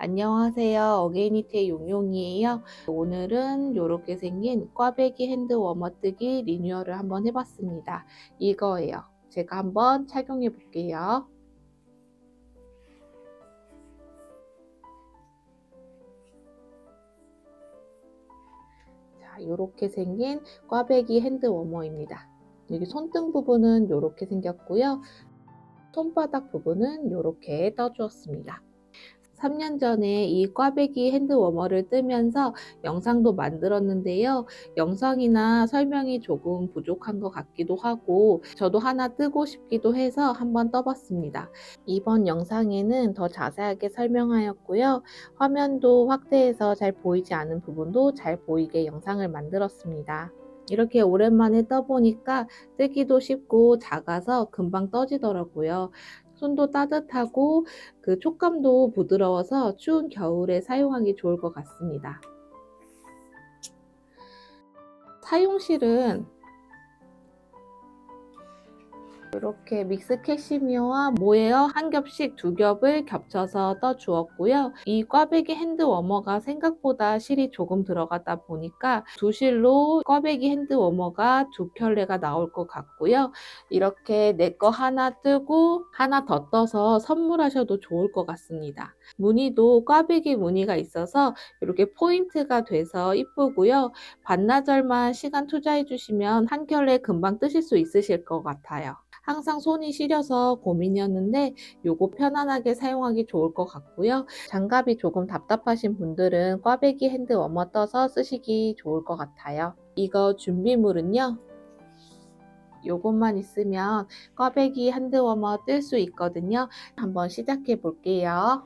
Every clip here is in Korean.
안녕하세요. 어게인이트의 용용이에요. 오늘은 이렇게 생긴 꽈배기 핸드 워머뜨기 리뉴얼을 한번 해봤습니다. 이거예요. 제가 한번 착용해 볼게요. 자, 이렇게 생긴 꽈배기 핸드 워머입니다. 여기 손등 부분은 이렇게 생겼고요. 손바닥 부분은 이렇게 떠주었습니다. 3년 전에 이 꽈배기 핸드 워머를 뜨면서 영상도 만들었는데요. 영상이나 설명이 조금 부족한 것 같기도 하고 저도 하나 뜨고 싶기도 해서 한번 떠봤습니다. 이번 영상에는 더 자세하게 설명하였고요. 화면도 확대해서 잘 보이지 않은 부분도 잘 보이게 영상을 만들었습니다. 이렇게 오랜만에 떠보니까 뜨기도 쉽고 작아서 금방 떠지더라고요. 손도 따뜻하고 그 촉감도 부드러워서 추운 겨울에 사용하기 좋을 것 같습니다. 사용실은 이렇게 믹스 캐시미어와 모헤어 한 겹씩 두 겹을 겹쳐서 떠 주었고요. 이 꽈배기 핸드 워머가 생각보다 실이 조금 들어가다 보니까 두 실로 꽈배기 핸드 워머가 두 켤레가 나올 것 같고요. 이렇게 내 거 하나 뜨고 하나 더 떠서 선물하셔도 좋을 것 같습니다. 무늬도 꽈배기 무늬가 있어서 이렇게 포인트가 돼서 이쁘고요. 반나절만 시간 투자해 주시면 한 켤레 금방 뜨실 수 있으실 것 같아요. 항상 손이 시려서 고민이었는데 요거 편안하게 사용하기 좋을 것 같고요. 장갑이 조금 답답하신 분들은 꽈배기 핸드 워머 떠서 쓰시기 좋을 것 같아요. 이거 준비물은요. 요것만 있으면 꽈배기 핸드 워머 뜰 수 있거든요. 한번 시작해 볼게요.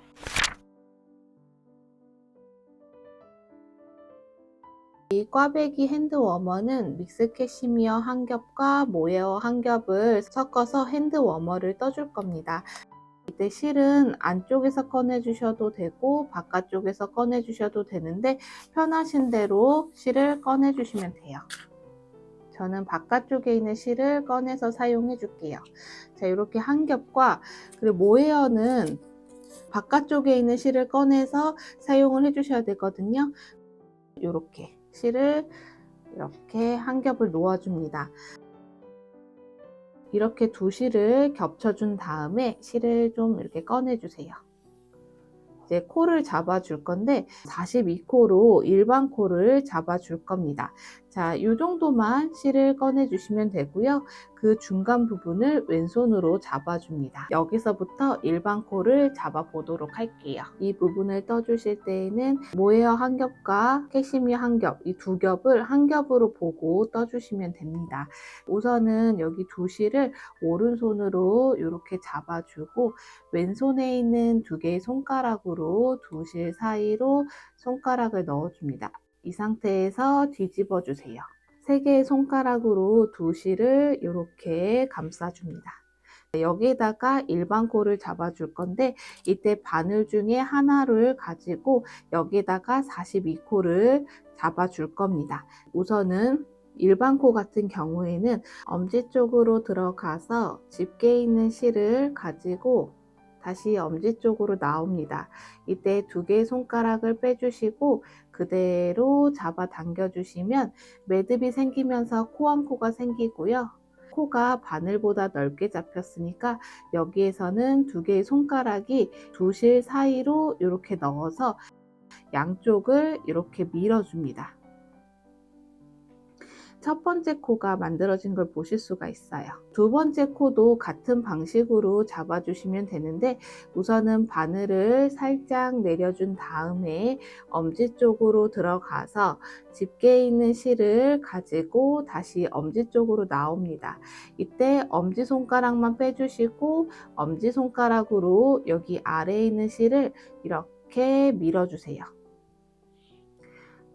이 꽈배기 핸드 워머는 믹스 캐시미어 한 겹과 모헤어 한 겹을 섞어서 핸드 워머를 떠줄 겁니다. 이때 실은 안쪽에서 꺼내 주셔도 되고 바깥쪽에서 꺼내 주셔도 되는데 편하신 대로 실을 꺼내 주시면 돼요. 저는 바깥쪽에 있는 실을 꺼내서 사용해 줄게요. 자, 이렇게 한 겹과 그리고 모헤어는 바깥쪽에 있는 실을 꺼내서 사용을 해 주셔야 되거든요. 이렇게 실을 이렇게 한 겹을 놓아줍니다. 이렇게 두 실을 겹쳐준 다음에 실을 좀 이렇게 꺼내주세요. 이제 코를 잡아줄 건데 42코로 일반 코를 잡아줄 겁니다. 자, 이 정도만 실을 꺼내주시면 되고요. 그 중간 부분을 왼손으로 잡아줍니다. 여기서부터 일반 코를 잡아보도록 할게요. 이 부분을 떠주실 때에는 모헤어 한 겹과 캐시미어 한 겹, 이 두 겹을 한 겹으로 보고 떠주시면 됩니다. 우선은 여기 두 실을 오른손으로 이렇게 잡아주고 왼손에 있는 두 개의 손가락으로 두 실 사이로 손가락을 넣어줍니다. 이 상태에서 뒤집어 주세요. 세 개의 손가락으로 두 실을 이렇게 감싸줍니다. 여기에다가 일반 코를 잡아줄 건데 이때 바늘 중에 하나를 가지고 여기에다가 42코를 잡아줄 겁니다. 우선은 일반 코 같은 경우에는 엄지 쪽으로 들어가서 집게 있는 실을 가지고 다시 엄지 쪽으로 나옵니다. 이때 두 개의 손가락을 빼주시고 그대로 잡아 당겨 주시면 매듭이 생기면서 코 한 코가 생기고요. 코가 바늘보다 넓게 잡혔으니까 여기에서는 두 개의 손가락이 두 실 사이로 이렇게 넣어서 양쪽을 이렇게 밀어줍니다. 첫 번째 코가 만들어진 걸 보실 수가 있어요. 두 번째 코도 같은 방식으로 잡아주시면 되는데 우선은 바늘을 살짝 내려준 다음에 엄지 쪽으로 들어가서 집게 있는 실을 가지고 다시 엄지 쪽으로 나옵니다. 이때 엄지손가락만 빼주시고 엄지손가락으로 여기 아래에 있는 실을 이렇게 밀어주세요.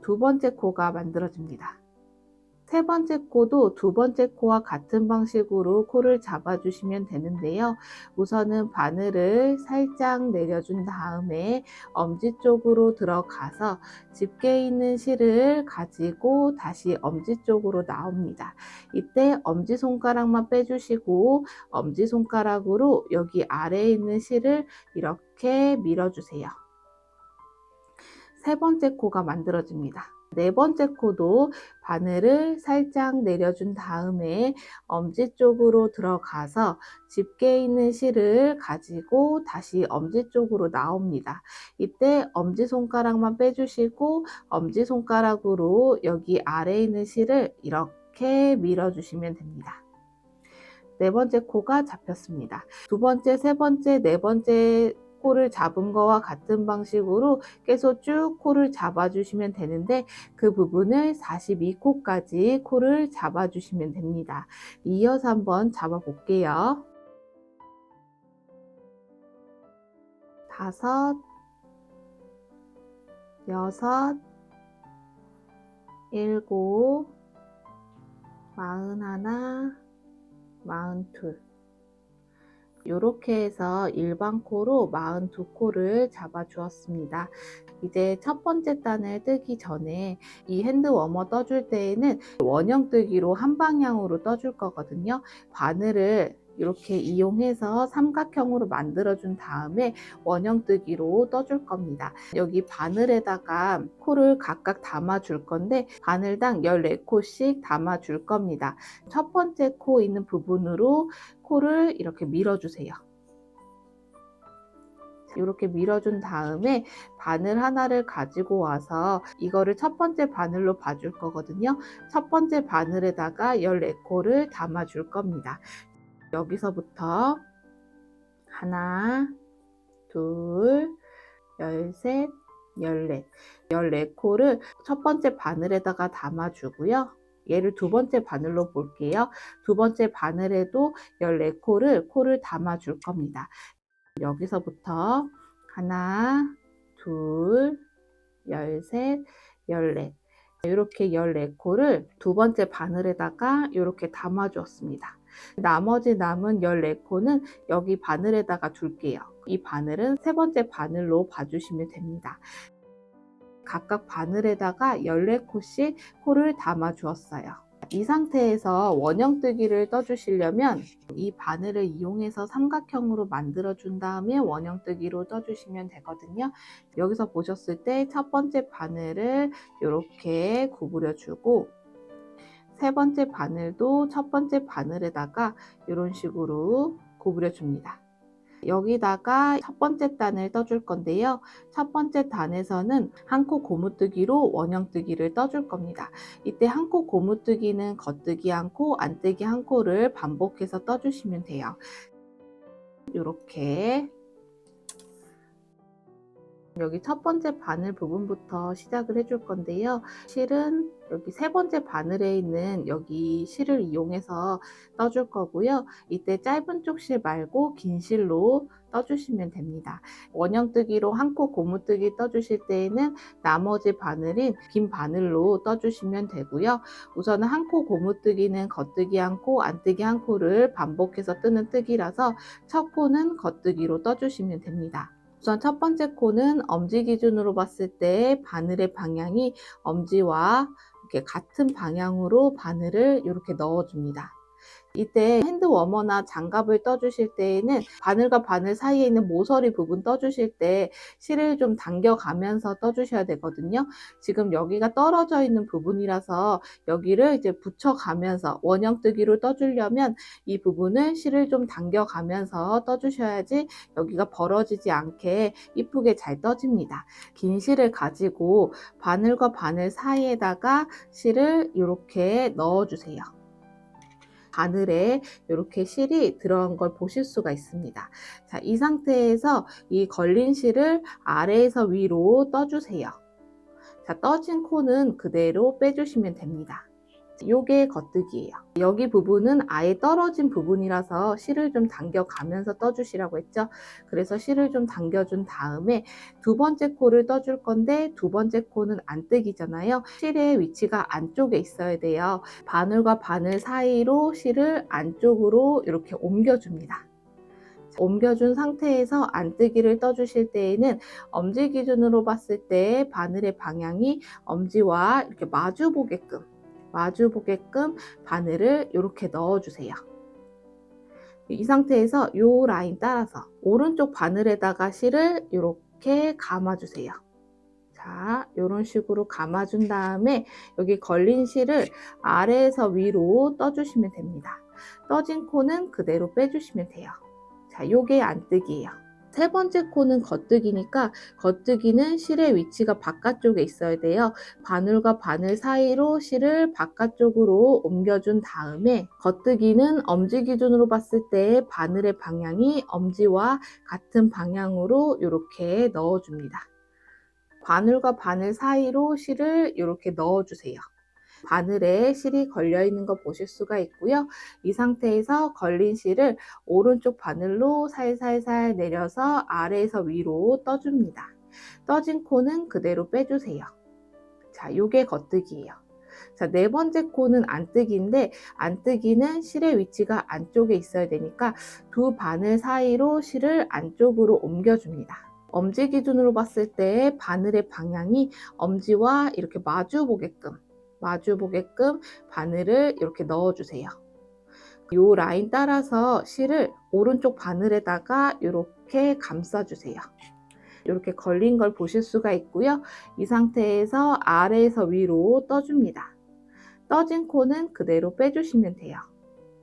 두 번째 코가 만들어집니다. 세 번째 코도 두 번째 코와 같은 방식으로 코를 잡아주시면 되는데요. 우선은 바늘을 살짝 내려준 다음에 엄지 쪽으로 들어가서 집게 있는 실을 가지고 다시 엄지 쪽으로 나옵니다. 이때 엄지손가락만 빼주시고 엄지손가락으로 여기 아래에 있는 실을 이렇게 밀어주세요. 세 번째 코가 만들어집니다. 네 번째 코도 바늘을 살짝 내려준 다음에 엄지 쪽으로 들어가서 집게 있는 실을 가지고 다시 엄지 쪽으로 나옵니다. 이때 엄지손가락만 빼주시고 엄지손가락으로 여기 아래에 있는 실을 이렇게 밀어주시면 됩니다. 네 번째 코가 잡혔습니다. 두 번째, 세 번째, 네 번째 코를 잡은 거와 같은 방식으로 계속 쭉 코를 잡아주시면 되는데 그 부분을 42코까지 코를 잡아주시면 됩니다. 이어서 한번 잡아볼게요. 5, 6, 7, 41, 42 이렇게 해서 일반 코로 42코를 잡아 주었습니다. 이제 첫 번째 단을 뜨기 전에 이 핸드 워머 떠줄 때에는 원형 뜨기로 한 방향으로 떠줄 거거든요. 바늘을 이렇게 이용해서 삼각형으로 만들어 준 다음에 원형 뜨기로 떠줄 겁니다. 여기 바늘에다가 코를 각각 담아 줄 건데 바늘당 14코씩 담아 줄 겁니다. 첫 번째 코 있는 부분으로 코를 이렇게 밀어주세요. 이렇게 밀어준 다음에 바늘 하나를 가지고 와서 이거를 첫 번째 바늘로 봐줄 거거든요. 첫 번째 바늘에다가 14코를 담아 줄 겁니다. 여기서부터 하나, 둘, 13, 14, 14코를 첫 번째 바늘에다가 담아주고요. 얘를 두 번째 바늘로 볼게요. 두 번째 바늘에도 14코를 코를 담아줄 겁니다. 여기서부터 하나, 둘, 13, 14 이렇게 14코를 두 번째 바늘에다가 이렇게 담아주었습니다. 나머지 남은 14코는 여기 바늘에다가 둘게요. 이 바늘은 세 번째 바늘로 봐주시면 됩니다. 각각 바늘에다가 14코씩 코를 담아 주었어요. 이 상태에서 원형 뜨기를 떠주시려면 이 바늘을 이용해서 삼각형으로 만들어 준 다음에 원형 뜨기로 떠주시면 되거든요. 여기서 보셨을 때 첫 번째 바늘을 이렇게 구부려 주고 세 번째 바늘도 첫 번째 바늘에다가 이런 식으로 구부려 줍니다. 여기다가 첫 번째 단을 떠줄 건데요. 첫 번째 단에서는 한 코 고무뜨기로 원형 뜨기를 떠줄 겁니다. 이때 한 코 고무뜨기는 겉뜨기 한 코, 안뜨기 한 코를 반복해서 떠주시면 돼요. 이렇게 여기 첫 번째 바늘 부분부터 시작을 해줄 건데요. 실은 여기 세 번째 바늘에 있는 여기 실을 이용해서 떠줄 거고요. 이때 짧은 쪽 실 말고 긴 실로 떠주시면 됩니다. 원형 뜨기로 한 코 고무뜨기 떠주실 때에는 나머지 바늘인 긴 바늘로 떠주시면 되고요. 우선은 한 코 고무뜨기는 겉뜨기 한 코, 안뜨기 한 코를 반복해서 뜨는 뜨기라서 첫 코는 겉뜨기로 떠주시면 됩니다. 우선 첫 번째 코는 엄지 기준으로 봤을 때 바늘의 방향이 엄지와 이렇게 같은 방향으로 바늘을 이렇게 넣어줍니다. 이때 핸드 워머나 장갑을 떠주실 때에는 바늘과 바늘 사이에 있는 모서리 부분 떠주실 때 실을 좀 당겨가면서 떠주셔야 되거든요. 지금 여기가 떨어져 있는 부분이라서 여기를 이제 붙여가면서 원형 뜨기로 떠주려면 이 부분을 실을 좀 당겨가면서 떠주셔야지 여기가 벌어지지 않게 이쁘게 잘 떠집니다. 긴 실을 가지고 바늘과 바늘 사이에다가 실을 이렇게 넣어주세요. 바늘에 이렇게 실이 들어간 걸 보실 수가 있습니다. 자, 이 상태에서 이 걸린 실을 아래에서 위로 떠주세요. 자, 떠진 코는 그대로 빼주시면 됩니다. 요게 겉뜨기예요. 여기 부분은 아예 떨어진 부분이라서 실을 좀 당겨가면서 떠주시라고 했죠. 그래서 실을 좀 당겨준 다음에 두 번째 코를 떠줄 건데 두 번째 코는 안뜨기잖아요. 실의 위치가 안쪽에 있어야 돼요. 바늘과 바늘 사이로 실을 안쪽으로 이렇게 옮겨줍니다. 옮겨준 상태에서 안뜨기를 떠주실 때에는 엄지 기준으로 봤을 때 바늘의 방향이 엄지와 이렇게 마주 보게끔 바늘을 이렇게 넣어주세요. 이 상태에서 이 라인 따라서 오른쪽 바늘에다가 실을 이렇게 감아주세요. 자, 자, 이런 식으로 감아준 다음에 여기 걸린 실을 아래에서 위로 떠주시면 됩니다. 떠진 코는 그대로 빼주시면 돼요. 자, 요게 안뜨기예요. 세 번째 코는 겉뜨기니까 겉뜨기는 실의 위치가 바깥쪽에 있어야 돼요. 바늘과 바늘 사이로 실을 바깥쪽으로 옮겨준 다음에 겉뜨기는 엄지 기준으로 봤을 때 바늘의 방향이 엄지와 같은 방향으로 이렇게 넣어줍니다. 바늘과 바늘 사이로 실을 이렇게 넣어주세요. 바늘에 실이 걸려 있는 거 보실 수가 있고요. 이 상태에서 걸린 실을 오른쪽 바늘로 살살살 내려서 아래에서 위로 떠줍니다. 떠진 코는 그대로 빼주세요. 자, 요게 겉뜨기예요. 자, 네 번째 코는 안뜨기인데 안뜨기는 실의 위치가 안쪽에 있어야 되니까 두 바늘 사이로 실을 안쪽으로 옮겨줍니다. 엄지 기준으로 봤을 때 바늘의 방향이 엄지와 이렇게 마주 보게끔 바늘을 이렇게 넣어주세요. 이 라인 따라서 실을 오른쪽 바늘에다가 이렇게 감싸주세요. 이렇게 걸린 걸 보실 수가 있고요. 이 상태에서 아래에서 위로 떠줍니다. 떠진 코는 그대로 빼주시면 돼요.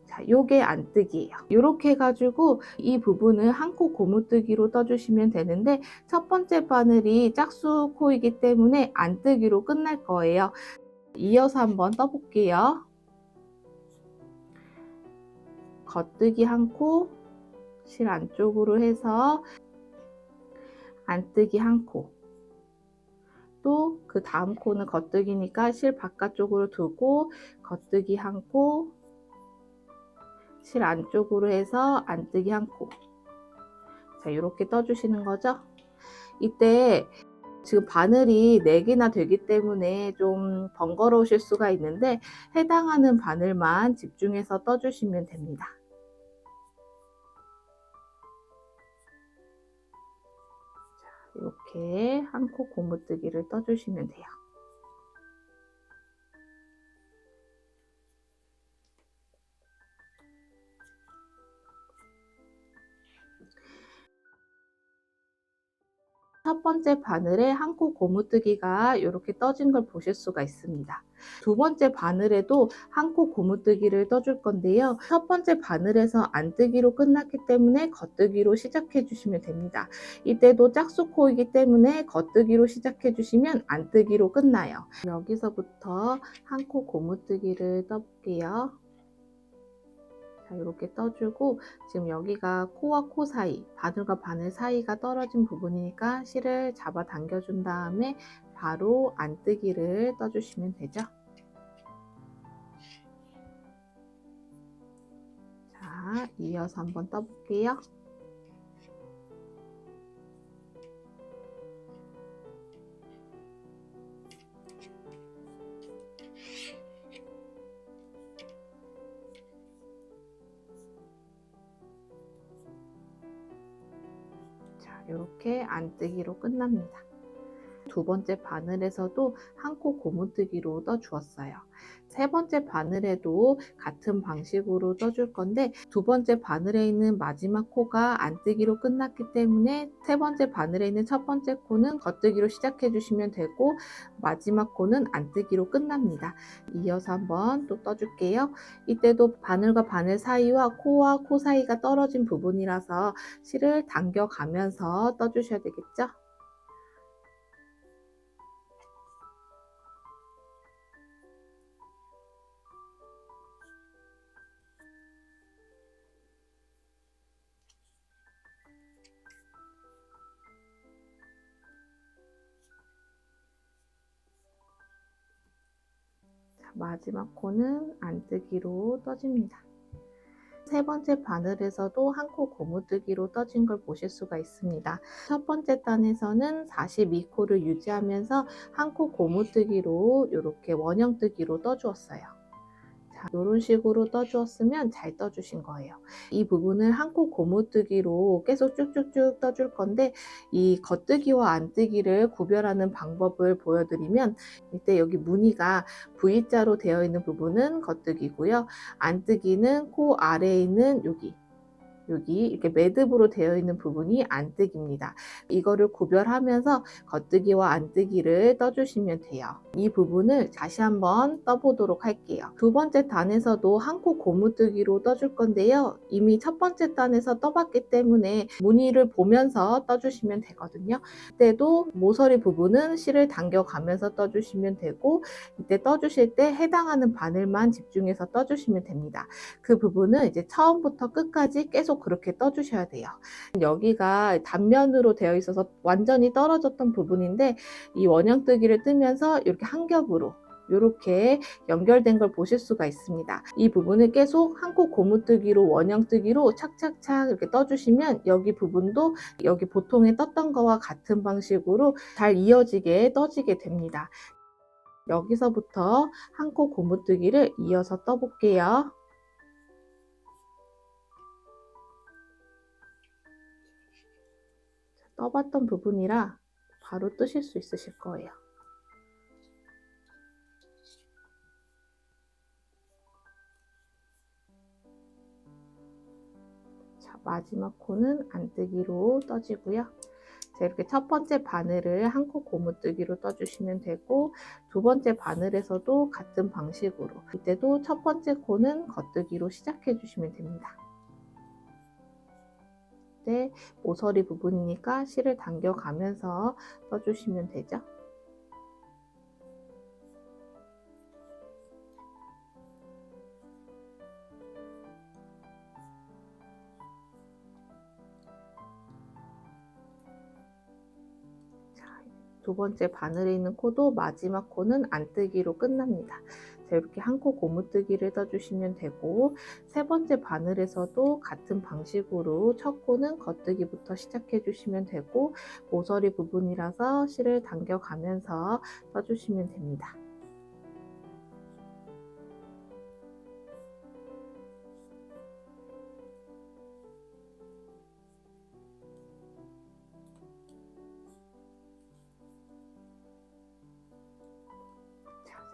자, 요게 안뜨기예요. 이렇게 해가지고 이 부분을 한 코 고무뜨기로 떠주시면 되는데 첫 번째 바늘이 짝수 코이기 때문에 안뜨기로 끝날 거예요. 이어서 한번 떠볼게요. 겉뜨기 한 코, 실 안쪽으로 해서 안뜨기 한 코, 또 그 다음 코는 겉뜨기니까 실 바깥쪽으로 두고 겉뜨기 한 코, 실 안쪽으로 해서 안뜨기 한 코. 자, 이렇게 떠주시는 거죠. 이때 지금 바늘이 4개나 되기 때문에 좀 번거로우실 수가 있는데 해당하는 바늘만 집중해서 떠주시면 됩니다. 자, 이렇게 한 코 고무뜨기를 떠주시면 돼요. 첫 번째 바늘에 한 코 고무뜨기가 이렇게 떠진 걸 보실 수가 있습니다. 두 번째 바늘에도 한 코 고무뜨기를 떠줄 건데요. 첫 번째 바늘에서 안뜨기로 끝났기 때문에 겉뜨기로 시작해 주시면 됩니다. 이때도 짝수코이기 때문에 겉뜨기로 시작해 주시면 안뜨기로 끝나요. 여기서부터 한 코 고무뜨기를 떠볼게요. 자, 이렇게 떠주고 지금 여기가 코와 코 사이, 바늘과 바늘 사이가 떨어진 부분이니까 실을 잡아 당겨준 다음에 바로 안뜨기를 떠주시면 되죠. 자, 이어서 한번 떠볼게요. 이렇게 안뜨기로 끝납니다. 두 번째 바늘에서도 한 코 고무뜨기로 떠 주었어요. 세 번째 바늘에도 같은 방식으로 떠줄 건데 두 번째 바늘에 있는 마지막 코가 안뜨기로 끝났기 때문에 세 번째 바늘에 있는 첫 번째 코는 겉뜨기로 시작해 주시면 되고 마지막 코는 안뜨기로 끝납니다. 이어서 한번 또 떠줄게요. 이때도 바늘과 바늘 사이와 코와 코 사이가 떨어진 부분이라서 실을 당겨가면서 떠주셔야 되겠죠? 마지막 코는 안뜨기로 떠집니다. 세 번째 바늘에서도 한 코 고무뜨기로 떠진 걸 보실 수가 있습니다. 첫 번째 단에서는 42코를 유지하면서 한 코 고무뜨기로 이렇게 원형뜨기로 떠주었어요. 자, 이런 식으로 떠주었으면 잘 떠주신 거예요. 이 부분을 한 코 고무뜨기로 계속 쭉쭉쭉 떠줄 건데 이 겉뜨기와 안뜨기를 구별하는 방법을 보여드리면 이때 여기 무늬가 V자로 되어 있는 부분은 겉뜨기고요. 안뜨기는 코 아래에 있는 여기 여기 이렇게 매듭으로 되어 있는 부분이 안뜨기입니다. 이거를 구별하면서 겉뜨기와 안뜨기를 떠주시면 돼요. 이 부분을 다시 한번 떠보도록 할게요. 두 번째 단에서도 한 코 고무뜨기로 떠줄 건데요. 이미 첫 번째 단에서 떠봤기 때문에 무늬를 보면서 떠주시면 되거든요. 이때도 모서리 부분은 실을 당겨가면서 떠주시면 되고, 이때 떠주실 때 해당하는 바늘만 집중해서 떠주시면 됩니다. 그 부분은 이제 처음부터 끝까지 계속 그렇게 떠주셔야 돼요. 여기가 단면으로 되어 있어서 완전히 떨어졌던 부분인데, 이 원형뜨기를 뜨면서 이렇게 한 겹으로 이렇게 연결된 걸 보실 수가 있습니다. 이 부분을 계속 한 코 고무뜨기로 원형뜨기로 착착착 이렇게 떠주시면 여기 부분도 여기 보통에 떴던 거와 같은 방식으로 잘 이어지게 떠지게 됩니다. 여기서부터 한 코 고무뜨기를 이어서 떠볼게요. 떠봤던 부분이라 바로 뜨실 수 있으실 거예요. 자, 마지막 코는 안뜨기로 떠지고요. 자, 이렇게 첫 번째 바늘을 한 코 고무뜨기로 떠주시면 되고, 두 번째 바늘에서도 같은 방식으로, 이때도 첫 번째 코는 겉뜨기로 시작해 주시면 됩니다. 이때 모서리 부분이니까 실을 당겨가면서 떠주시면 되죠. 두 번째 바늘에 있는 코도 마지막 코는 안뜨기로 끝납니다. 자, 이렇게 한 코 고무뜨기를 떠주시면 되고, 세 번째 바늘에서도 같은 방식으로 첫 코는 겉뜨기부터 시작해 주시면 되고, 모서리 부분이라서 실을 당겨가면서 떠주시면 됩니다.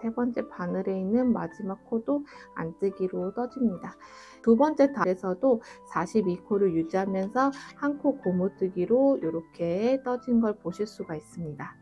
세 번째 바늘에 있는 마지막 코도 안뜨기로 떠집니다. 두 번째 단에서도 42코를 유지하면서 한 코 고무뜨기로 이렇게 떠진 걸 보실 수가 있습니다.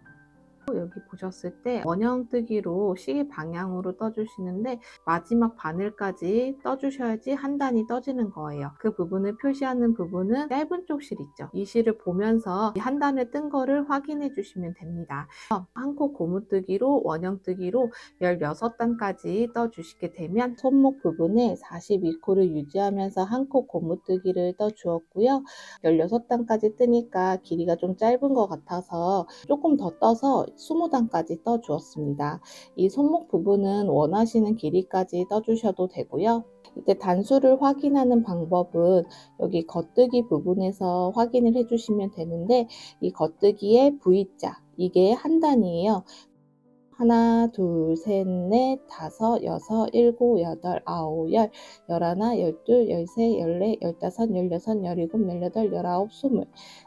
여기 보셨을 때 원형뜨기로 시계 방향으로 떠주시는데 마지막 바늘까지 떠주셔야지 한 단이 떠지는 거예요. 그 부분을 표시하는 부분은 짧은 쪽 실 있죠. 이 실을 보면서 한 단을 뜬 거를 확인해 주시면 됩니다. 한 코 고무뜨기로 원형뜨기로 16단까지 떠주시게 되면 손목 부분에 42코를 유지하면서 한 코 고무뜨기를 떠주었고요. 16단까지 뜨니까 길이가 좀 짧은 것 같아서 조금 더 떠서 20단까지 떠주었습니다. 이 손목 부분은 원하시는 길이까지 떠주셔도 되고요. 이때 단수를 확인하는 방법은 여기 겉뜨기 부분에서 확인을 해주시면 되는데, 이 겉뜨기의 V자, 이게 한 단이에요. 하나, 둘, 셋, 넷, 다섯, 여섯, 일곱, 여덟, 아홉, 열, 열하나, 열둘, 열세, 열네, 열다섯, 열여섯, 열일곱, 열여덟, 열아홉, 20.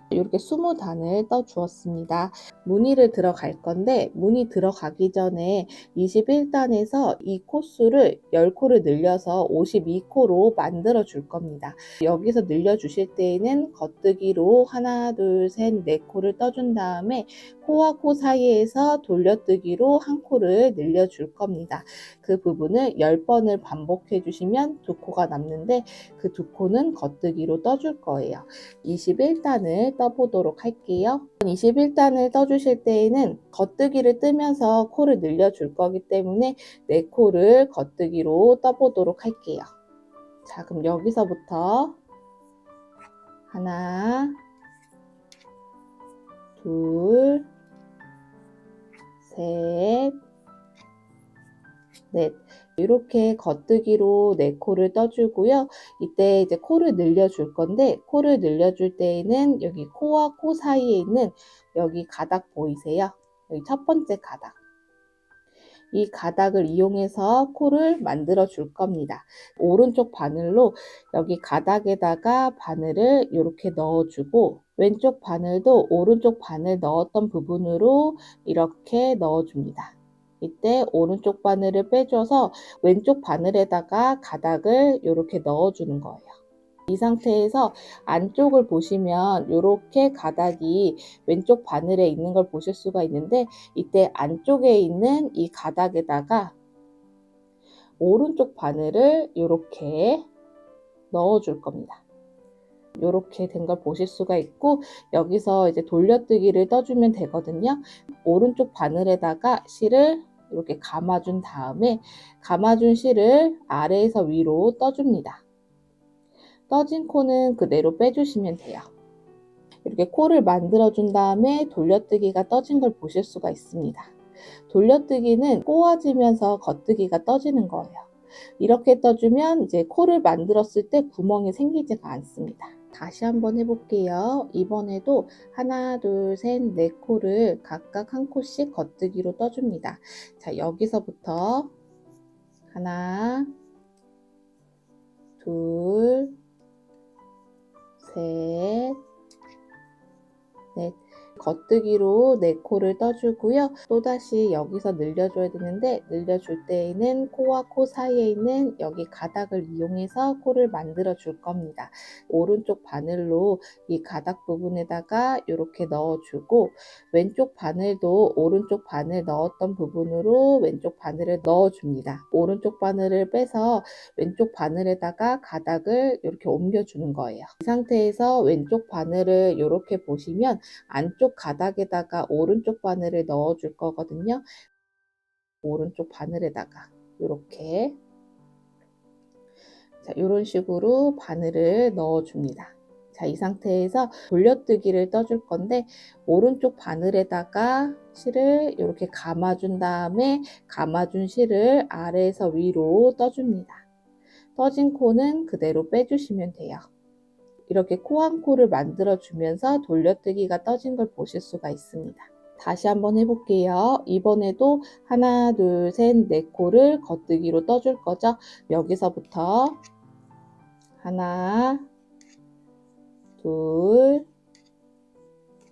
이렇게 20단을 떠 주었습니다. 무늬를 들어갈 건데, 무늬 들어가기 전에 21단에서 이 코수를 10코를 늘려서 52코로 만들어 줄 겁니다. 여기서 늘려 주실 때에는 겉뜨기로 하나, 둘, 셋, 네 코를 떠준 다음에 코와 코 사이에서 돌려뜨기로 한 코를 늘려줄 겁니다. 그 부분을 10번을 반복해 주시면 두 코가 남는데, 그 두 코는 겉뜨기로 떠줄 거예요. 21단을 떠보도록 할게요. 21단을 떠주실 때에는 겉뜨기를 뜨면서 코를 늘려줄 거기 때문에 4코를 겉뜨기로 떠보도록 할게요. 자, 그럼 여기서부터 하나, 둘, 셋, 넷. 이렇게 겉뜨기로 4코를 떠주고요. 이때 이제 코를 늘려줄 건데, 코를 늘려줄 때에는 여기 코와 코 사이에 있는 여기 가닥 보이세요? 여기 첫 번째 가닥. 이 가닥을 이용해서 코를 만들어 줄 겁니다. 오른쪽 바늘로 여기 가닥에다가 바늘을 이렇게 넣어주고, 왼쪽 바늘도 오른쪽 바늘 넣었던 부분으로 이렇게 넣어줍니다. 이때 오른쪽 바늘을 빼줘서 왼쪽 바늘에다가 가닥을 이렇게 넣어주는 거예요. 이 상태에서 안쪽을 보시면 이렇게 가닥이 왼쪽 바늘에 있는 걸 보실 수가 있는데, 이때 안쪽에 있는 이 가닥에다가 오른쪽 바늘을 이렇게 넣어 줄 겁니다. 이렇게 된 걸 보실 수가 있고, 여기서 이제 돌려뜨기를 떠주면 되거든요. 오른쪽 바늘에다가 실을 이렇게 감아준 다음에 감아준 실을 아래에서 위로 떠줍니다. 떠진 코는 그대로 빼주시면 돼요. 이렇게 코를 만들어준 다음에 돌려뜨기가 떠진 걸 보실 수가 있습니다. 돌려뜨기는 꼬아지면서 겉뜨기가 떠지는 거예요. 이렇게 떠주면 이제 코를 만들었을 때 구멍이 생기지가 않습니다. 다시 한번 해볼게요. 이번에도 하나, 둘, 셋, 네 코를 각각 한 코씩 겉뜨기로 떠줍니다. 자, 여기서부터 하나, 둘, 셋, 넷. 겉뜨기로 네 코를 떠주고요. 또다시 여기서 늘려줘야 되는데, 늘려줄 때에는 코와 코 사이에 있는 여기 가닥을 이용해서 코를 만들어 줄 겁니다. 오른쪽 바늘로 이 가닥 부분에다가 이렇게 넣어주고, 왼쪽 바늘도 오른쪽 바늘 넣었던 부분으로 왼쪽 바늘을 넣어줍니다. 오른쪽 바늘을 빼서 왼쪽 바늘에다가 가닥을 이렇게 옮겨주는 거예요. 이 상태에서 왼쪽 바늘을 이렇게 보시면 안쪽 가닥에다가 오른쪽 바늘을 넣어 줄 거거든요. 오른쪽 바늘에다가 이렇게, 자, 이런 식으로 바늘을 넣어 줍니다. 자, 이 상태에서 돌려뜨기를 떠줄 건데, 오른쪽 바늘에다가 실을 이렇게 감아준 다음에 감아준 실을 아래에서 위로 떠줍니다. 떠진 코는 그대로 빼주시면 돼요. 이렇게 코 한 코를 만들어 주면서 돌려뜨기가 떠진 걸 보실 수가 있습니다. 다시 한번 해볼게요. 이번에도 하나, 둘, 셋, 네 코를 겉뜨기로 떠줄 거죠. 여기서부터 하나, 둘,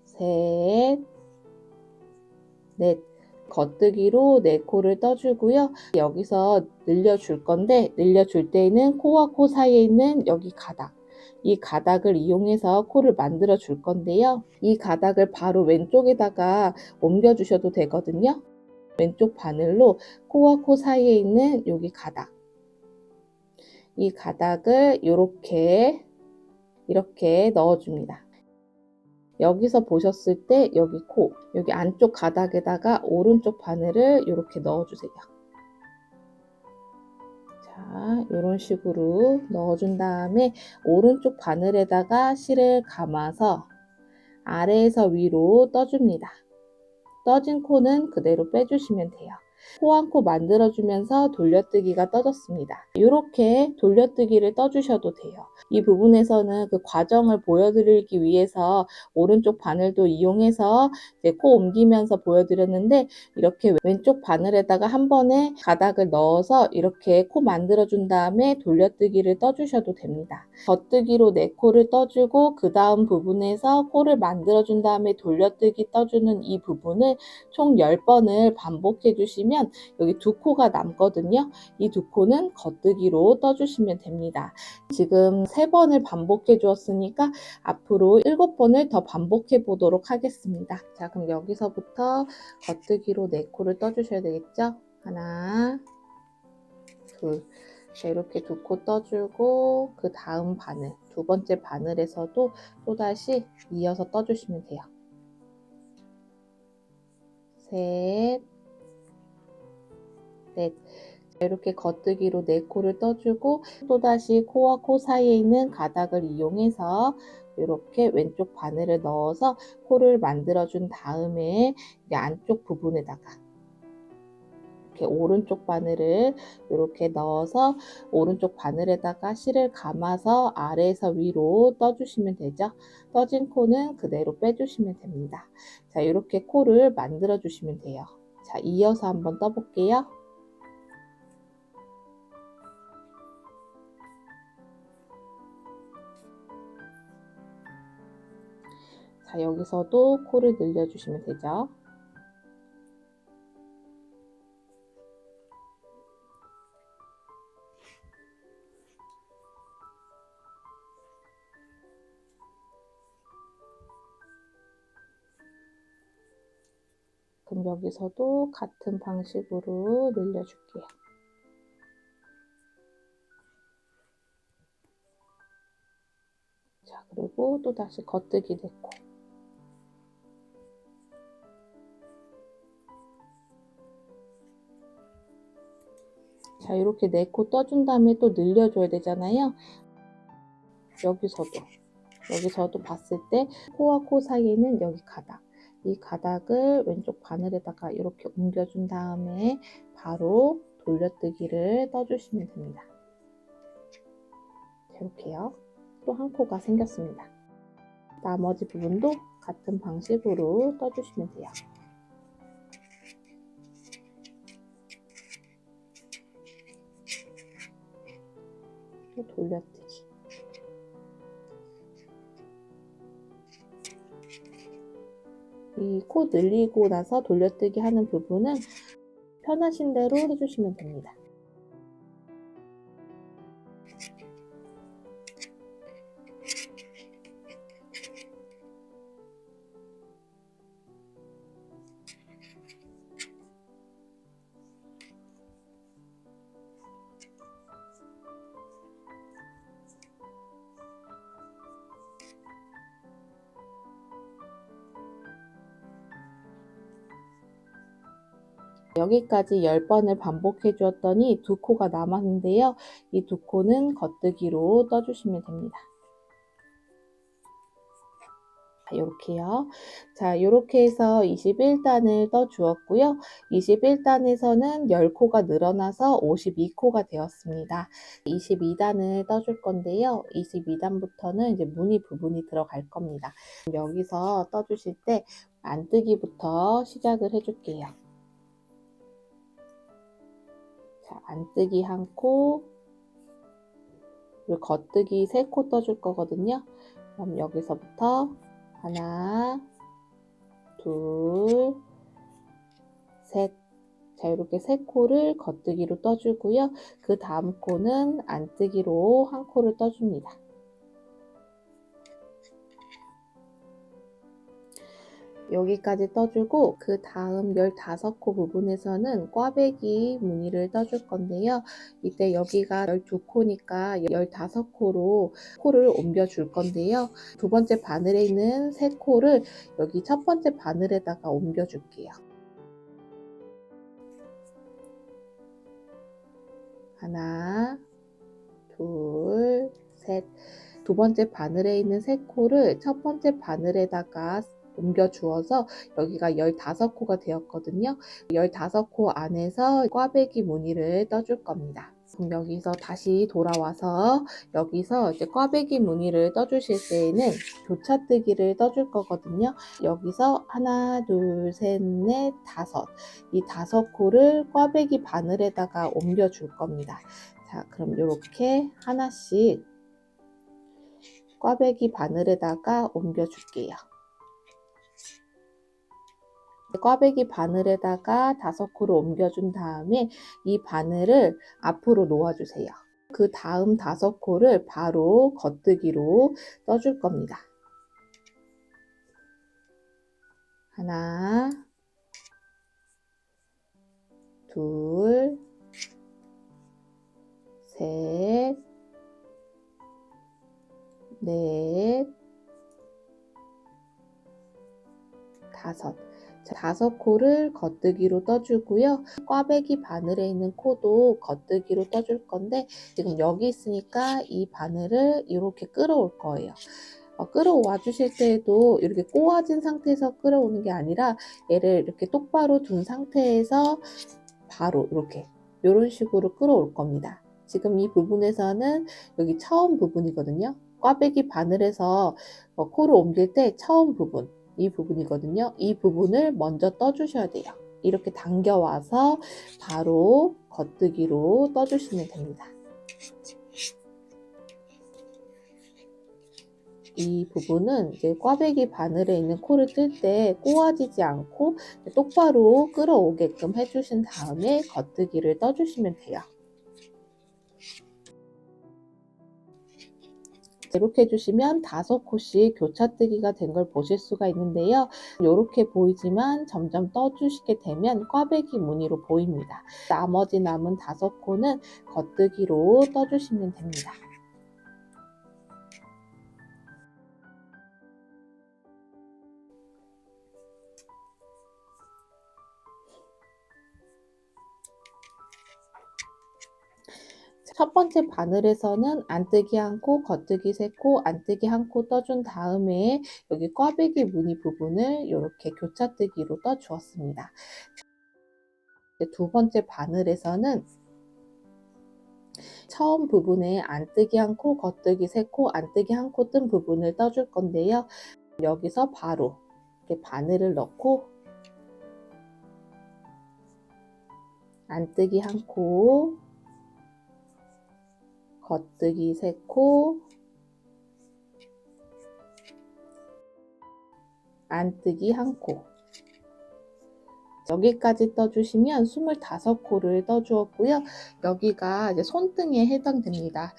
셋, 넷. 겉뜨기로 네 코를 떠주고요. 여기서 늘려줄 건데, 늘려줄 때에는 코와 코 사이에 있는 여기 가닥, 이 가닥을 이용해서 코를 만들어 줄 건데요. 이 가닥을 바로 왼쪽에다가 옮겨 주셔도 되거든요. 왼쪽 바늘로 코와 코 사이에 있는 여기 가닥, 이 가닥을 이렇게 넣어줍니다. 여기서 보셨을 때 여기 코, 여기 안쪽 가닥에다가 오른쪽 바늘을 이렇게 넣어주세요. 자, 이런 식으로 넣어준 다음에 오른쪽 바늘에다가 실을 감아서 아래에서 위로 떠줍니다. 떠진 코는 그대로 빼주시면 돼요. 코 한 코 만들어주면서 돌려뜨기가 떠졌습니다. 이렇게 돌려뜨기를 떠주셔도 돼요. 이 부분에서는 그 과정을 보여드리기 위해서 오른쪽 바늘도 이용해서 이제 코 옮기면서 보여드렸는데, 이렇게 왼쪽 바늘에다가 한 번에 가닥을 넣어서 이렇게 코 만들어준 다음에 돌려뜨기를 떠주셔도 됩니다. 겉뜨기로 네 코를 떠주고 그 다음 부분에서 코를 만들어준 다음에 돌려뜨기 떠주는 이 부분을 총 10번을 반복해 주시면 여기 두 코가 남거든요. 이 두 코는 겉뜨기로 떠주시면 됩니다. 지금 3번을 반복해 주었으니까 앞으로 7번을 더 반복해 보도록 하겠습니다. 자, 그럼 여기서부터 겉뜨기로 4코를 떠주셔야 되겠죠? 하나, 둘. 자, 이렇게 두 코 떠주고 그 다음 바늘, 두 번째 바늘에서도 또다시 이어서 떠주시면 돼요. 셋, 넷. 이렇게 겉뜨기로 4코를 떠주고 또다시 코와 코 사이에 있는 가닥을 이용해서 이렇게 왼쪽 바늘을 넣어서 코를 만들어준 다음에 이제 안쪽 부분에다가 이렇게 오른쪽 바늘을 이렇게 넣어서 오른쪽 바늘에다가 실을 감아서 아래에서 위로 떠주시면 되죠. 떠진 코는 그대로 빼주시면 됩니다. 자, 이렇게 코를 만들어 주시면 돼요. 자, 이어서 한번 떠볼게요. 자, 여기서도 코를 늘려주시면 되죠. 여기서도 같은 방식으로 늘려줄게요. 자, 그리고 또 다시 겉뜨기 4코. 자, 이렇게 4코 떠준 다음에 또 늘려줘야 되잖아요. 여기서도 봤을 때 코와 코 사이에는 여기 가닥, 이 가닥을 왼쪽 바늘에다가 이렇게 옮겨준 다음에 바로 돌려뜨기를 떠주시면 됩니다. 이렇게요. 또 한 코가 생겼습니다. 나머지 부분도 같은 방식으로 떠주시면 돼요. 또 돌려뜨기. 이 코 늘리고 나서 돌려뜨기 하는 부분은 편하신 대로 해주시면 됩니다. 여기까지 10번을 반복해 주었더니 2코가 남았는데요. 이 2코는 겉뜨기로 떠주시면 됩니다. 이렇게요. 자, 이렇게 해서 21단을 떠 주었고요. 21단에서는 10코가 늘어나서 52코가 되었습니다. 22단을 떠줄 건데요. 22단부터는 이제 무늬 부분이 들어갈 겁니다. 여기서 떠주실 때 안뜨기부터 시작을 해줄게요. 자, 안뜨기 1코, 그리고 겉뜨기 3코 떠줄 거거든요. 그럼 여기서부터 하나, 둘, 셋. 자, 이렇게 3코를 겉뜨기로 떠주고요. 그 다음 코는 안뜨기로 1코를 떠줍니다. 여기까지 떠주고 그 다음 15코 부분에서는 꽈배기 무늬를 떠줄 건데요. 이때 여기가 12코니까 15코로 코를 옮겨 줄 건데요. 두 번째 바늘에 있는 3코를 여기 첫 번째 바늘에다가 옮겨 줄게요. 하나, 둘, 셋. 두 번째 바늘에 있는 3코를 첫 번째 바늘에다가 옮겨 주어서 여기가 15코가 되었거든요. 15코 안에서 꽈배기 무늬를 떠줄 겁니다. 그럼 여기서 다시 돌아와서 여기서 이제 꽈배기 무늬를 떠주실 때에는 교차뜨기를 떠줄 거거든요. 여기서 하나, 둘, 셋, 넷, 5. 이 5코를 꽈배기 바늘에다가 옮겨 줄 겁니다. 자, 그럼 이렇게 하나씩 꽈배기 바늘에다가 옮겨 줄게요. 꽈배기 바늘에다가 5코를 옮겨준 다음에 이 바늘을 앞으로 놓아주세요. 그 다음 5코를 바로 겉뜨기로 떠줄 겁니다. 하나, 둘, 셋, 넷, 5. 자, 5코를 겉뜨기로 떠주고요. 꽈배기 바늘에 있는 코도 겉뜨기로 떠줄 건데 지금 여기 있으니까 이 바늘을 이렇게 끌어올 거예요. 끌어와 주실 때에도 이렇게 꼬아진 상태에서 끌어오는 게 아니라 얘를 이렇게 똑바로 둔 상태에서 바로 이렇게 이런 식으로 끌어올 겁니다. 지금 이 부분에서는 여기 처음 부분이거든요. 꽈배기 바늘에서 코를 옮길 때 처음 부분, 이 부분이거든요. 이 부분을 먼저 떠주셔야 돼요. 이렇게 당겨와서 바로 겉뜨기로 떠주시면 됩니다. 이 부분은 이제 꽈배기 바늘에 있는 코를 뜰 때 꼬아지지 않고 똑바로 끌어오게끔 해주신 다음에 겉뜨기를 떠주시면 돼요. 이렇게 해주시면 5코씩 교차뜨기가 된 걸 보실 수가 있는데요. 이렇게 보이지만 점점 떠주시게 되면 꽈배기 무늬로 보입니다. 나머지 남은 5코는 겉뜨기로 떠주시면 됩니다. 첫 번째 바늘에서는 안뜨기 1코, 겉뜨기 3코, 안뜨기 1코 떠준 다음에 여기 꽈배기 무늬 부분을 이렇게 교차뜨기로 떠주었습니다. 두 번째 바늘에서는 처음 부분에 안뜨기 1코, 겉뜨기 3코, 안뜨기 1코 뜬 부분을 떠줄 건데요. 여기서 바로 이렇게 바늘을 넣고 안뜨기 1코, 겉뜨기 3코, 안뜨기 1코. 여기까지 떠주시면 25코를 떠주었고요. 여기가 이제 손등에 해당됩니다.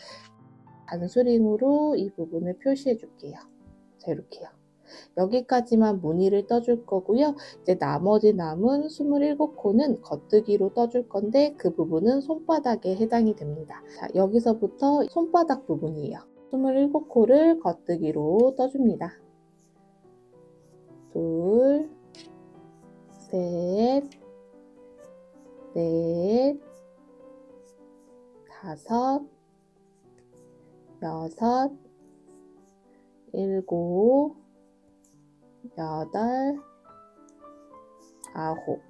단수링으로 이 부분을 표시해 줄게요. 자, 이렇게요. 여기까지만 무늬를 떠줄 거고요. 이제 나머지 남은 27코는 겉뜨기로 떠줄 건데 그 부분은 손바닥에 해당이 됩니다. 자, 여기서부터 손바닥 부분이에요. 27코를 겉뜨기로 떠줍니다. 둘, 셋, 넷, 다섯, 여섯, 일곱, 여덟, 아홉.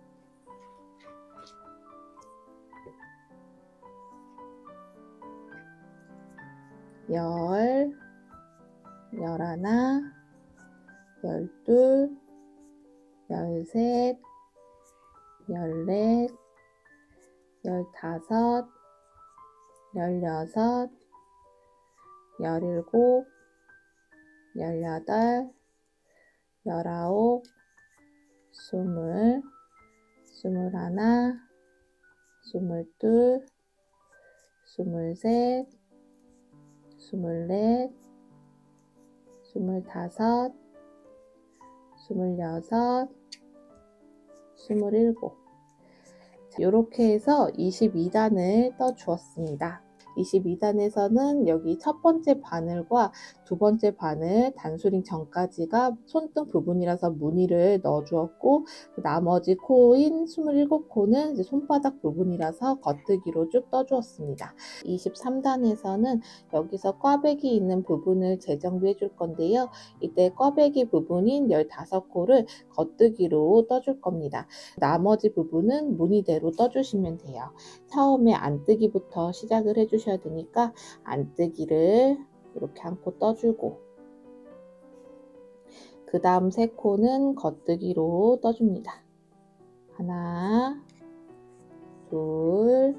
열, 열하나, 열둘, 열셋, 열넷, 열다섯, 열여섯, 열일곱, 열여덟, 열아홉, 스물, 스물하나, 스물둘, 스물셋, 스물넷, 스물다섯, 스물여섯, 스물일곱. 이렇게 해서 22단을 떠 주었습니다. 22단에서는 여기 첫 번째 바늘과 두 번째 바늘 단수링 전까지가 손등 부분이라서 무늬를 넣어 주었고, 나머지 코인 27코는 이제 손바닥 부분이라서 겉뜨기로 쭉 떠 주었습니다. 23단에서는 여기서 꽈배기 있는 부분을 재정비해 줄 건데요. 이때 꽈배기 부분인 15코를 겉뜨기로 떠줄 겁니다. 나머지 부분은 무늬대로 떠주시면 돼요. 처음에 안뜨기부터 시작을 해주셔야 되니까 안뜨기를 이렇게 한 코 떠주고, 그 다음 3코는 겉뜨기로 떠줍니다. 하나, 둘,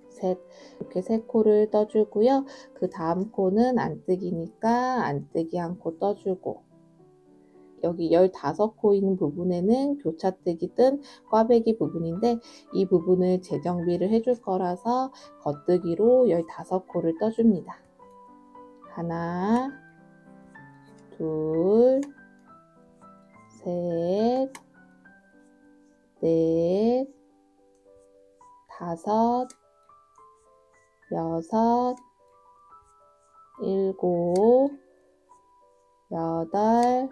셋. 이렇게 3코를 떠주고요. 그 다음 코는 안뜨기니까 안뜨기 1코 떠주고, 여기 15코 있는 부분에는 교차뜨기 뜬 꽈배기 부분인데 이 부분을 재정비를 해줄 거라서 겉뜨기로 15코를 떠줍니다. 하나, 둘, 셋, 넷, 다섯, 여섯, 일곱, 여덟,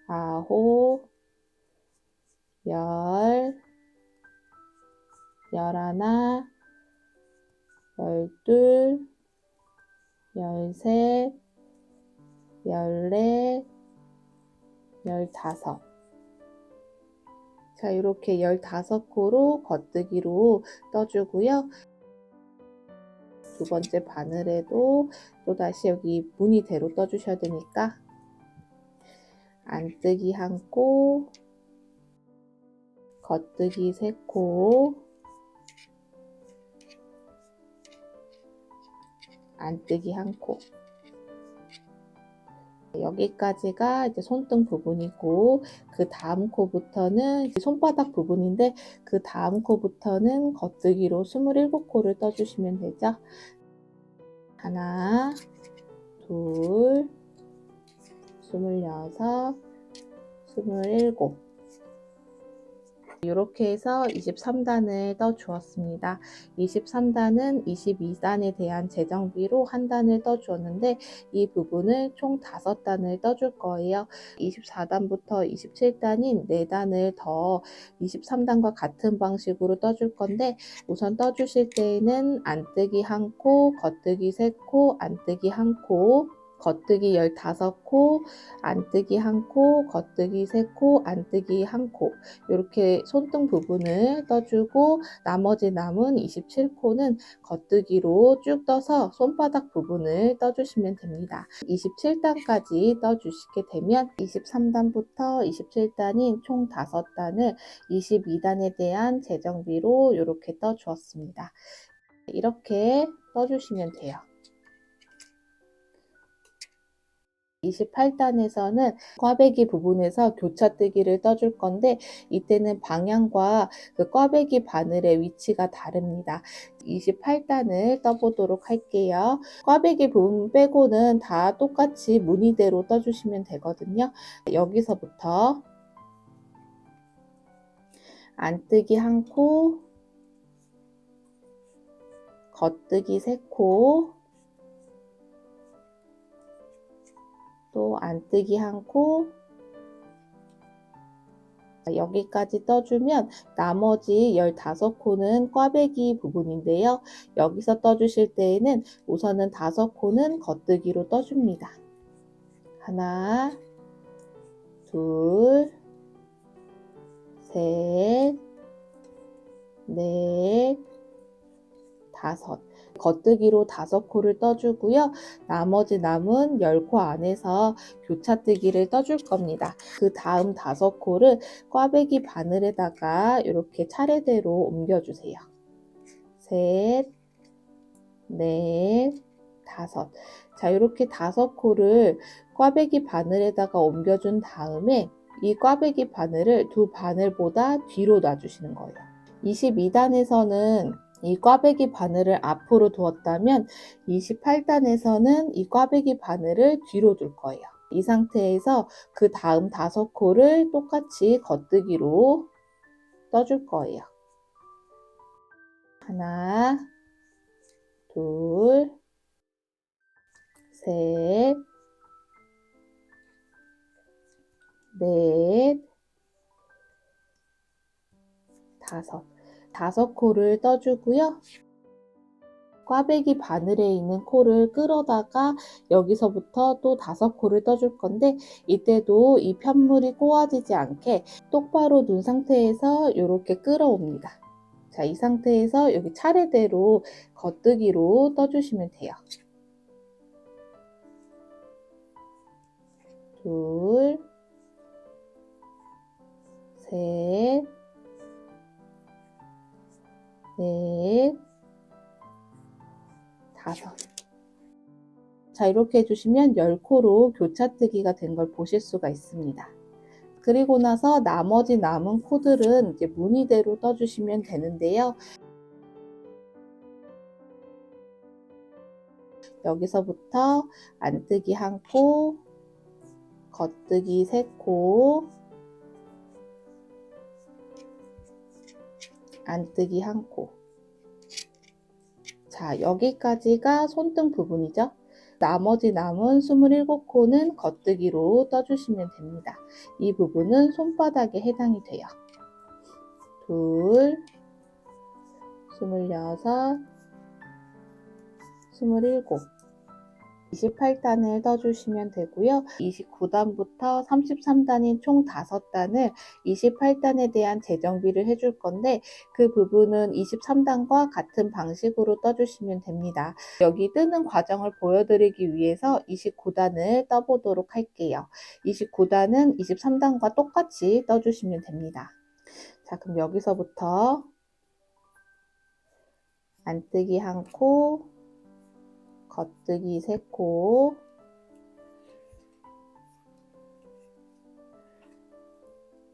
아홉, 열, 열하나, 열둘, 열셋, 열넷, 열다섯. 자, 이렇게 15코로 겉뜨기로 떠주고요. 두 번째 바늘에도 또다시 여기 무늬대로 떠주셔야 되니까 안뜨기 1코, 겉뜨기 3코, 안뜨기 1코. 여기까지가 이제 손등 부분이고, 그 다음 코부터는 이제 손바닥 부분인데, 그 다음 코부터는 겉뜨기로 27코를 떠주시면 되죠. 하나, 둘, 26, 27. 이렇게 해서 23단을 떠 주었습니다. 23단은 22단에 대한 재정비로 한 단을 떠 주었는데 이 부분을 총 5단을 떠 줄 거예요. 24단부터 27단인 4단을 더 23단과 같은 방식으로 떠 줄 건데 우선 떠 주실 때에는 안뜨기 1코, 겉뜨기 3코, 안뜨기 1코, 겉뜨기 15코, 안뜨기 1코, 겉뜨기 3코, 안뜨기 1코 이렇게 손등 부분을 떠주고 나머지 남은 27코는 겉뜨기로 쭉 떠서 손바닥 부분을 떠주시면 됩니다. 27단까지 떠주시게 되면 23단부터 27단인 총 5단을 22단에 대한 재정비로 이렇게 떠주었습니다. 이렇게 떠주시면 돼요. 28단에서는 꽈배기 부분에서 교차뜨기를 떠줄 건데 이때는 방향과 그 꽈배기 바늘의 위치가 다릅니다. 28단을 떠보도록 할게요. 꽈배기 부분 빼고는 다 똑같이 무늬대로 떠주시면 되거든요. 여기서부터 안뜨기 1코, 겉뜨기 3코, 또 안뜨기 1코, 여기까지 떠주면 나머지 15코는 꽈배기 부분인데요. 여기서 떠주실 때에는 우선은 5코는 겉뜨기로 떠줍니다. 하나, 둘, 셋, 넷, 5. 겉뜨기로 5코를 떠주고요. 나머지 남은 10코 안에서 교차뜨기를 떠줄 겁니다. 그 다음 5코를 꽈배기 바늘에다가 이렇게 차례대로 옮겨주세요. 셋, 넷, 5. 자, 이렇게 5코를 꽈배기 바늘에다가 옮겨준 다음에 이 꽈배기 바늘을 두 바늘보다 뒤로 놔주시는 거예요. 22단에서는 이 꽈배기 바늘을 앞으로 두었다면 28단에서는 이 꽈배기 바늘을 뒤로 둘 거예요. 이 상태에서 그 다음 5코를 똑같이 겉뜨기로 떠줄 거예요. 하나, 둘, 셋, 넷, 5. 5코를 떠주고요. 꽈배기 바늘에 있는 코를 끌어다가 여기서부터 또 5코를 떠줄 건데 이때도 이 편물이 꼬아지지 않게 똑바로 둔 상태에서 이렇게 끌어옵니다. 자, 이 상태에서 여기 차례대로 겉뜨기로 떠주시면 돼요. 둘, 셋, 넷, 5. 자, 이렇게 해주시면 10코로 교차뜨기가 된 걸 보실 수가 있습니다. 그리고 나서 나머지 남은 코들은 이제 무늬대로 떠주시면 되는데요. 여기서부터 안뜨기 1코, 겉뜨기 3코, 안뜨기 1코. 자, 여기까지가 손등 부분이죠. 나머지 남은 27코는 겉뜨기로 떠주시면 됩니다. 이 부분은 손바닥에 해당이 돼요. 둘, 26, 27. 28단을 떠주시면 되고요. 29단부터 33단인 총 5단을 28단에 대한 재정비를 해줄 건데 그 부분은 23단과 같은 방식으로 떠주시면 됩니다. 여기 뜨는 과정을 보여드리기 위해서 29단을 떠보도록 할게요. 29단은 23단과 똑같이 떠주시면 됩니다. 자, 그럼 여기서부터 안뜨기 1코, 겉뜨기 3코,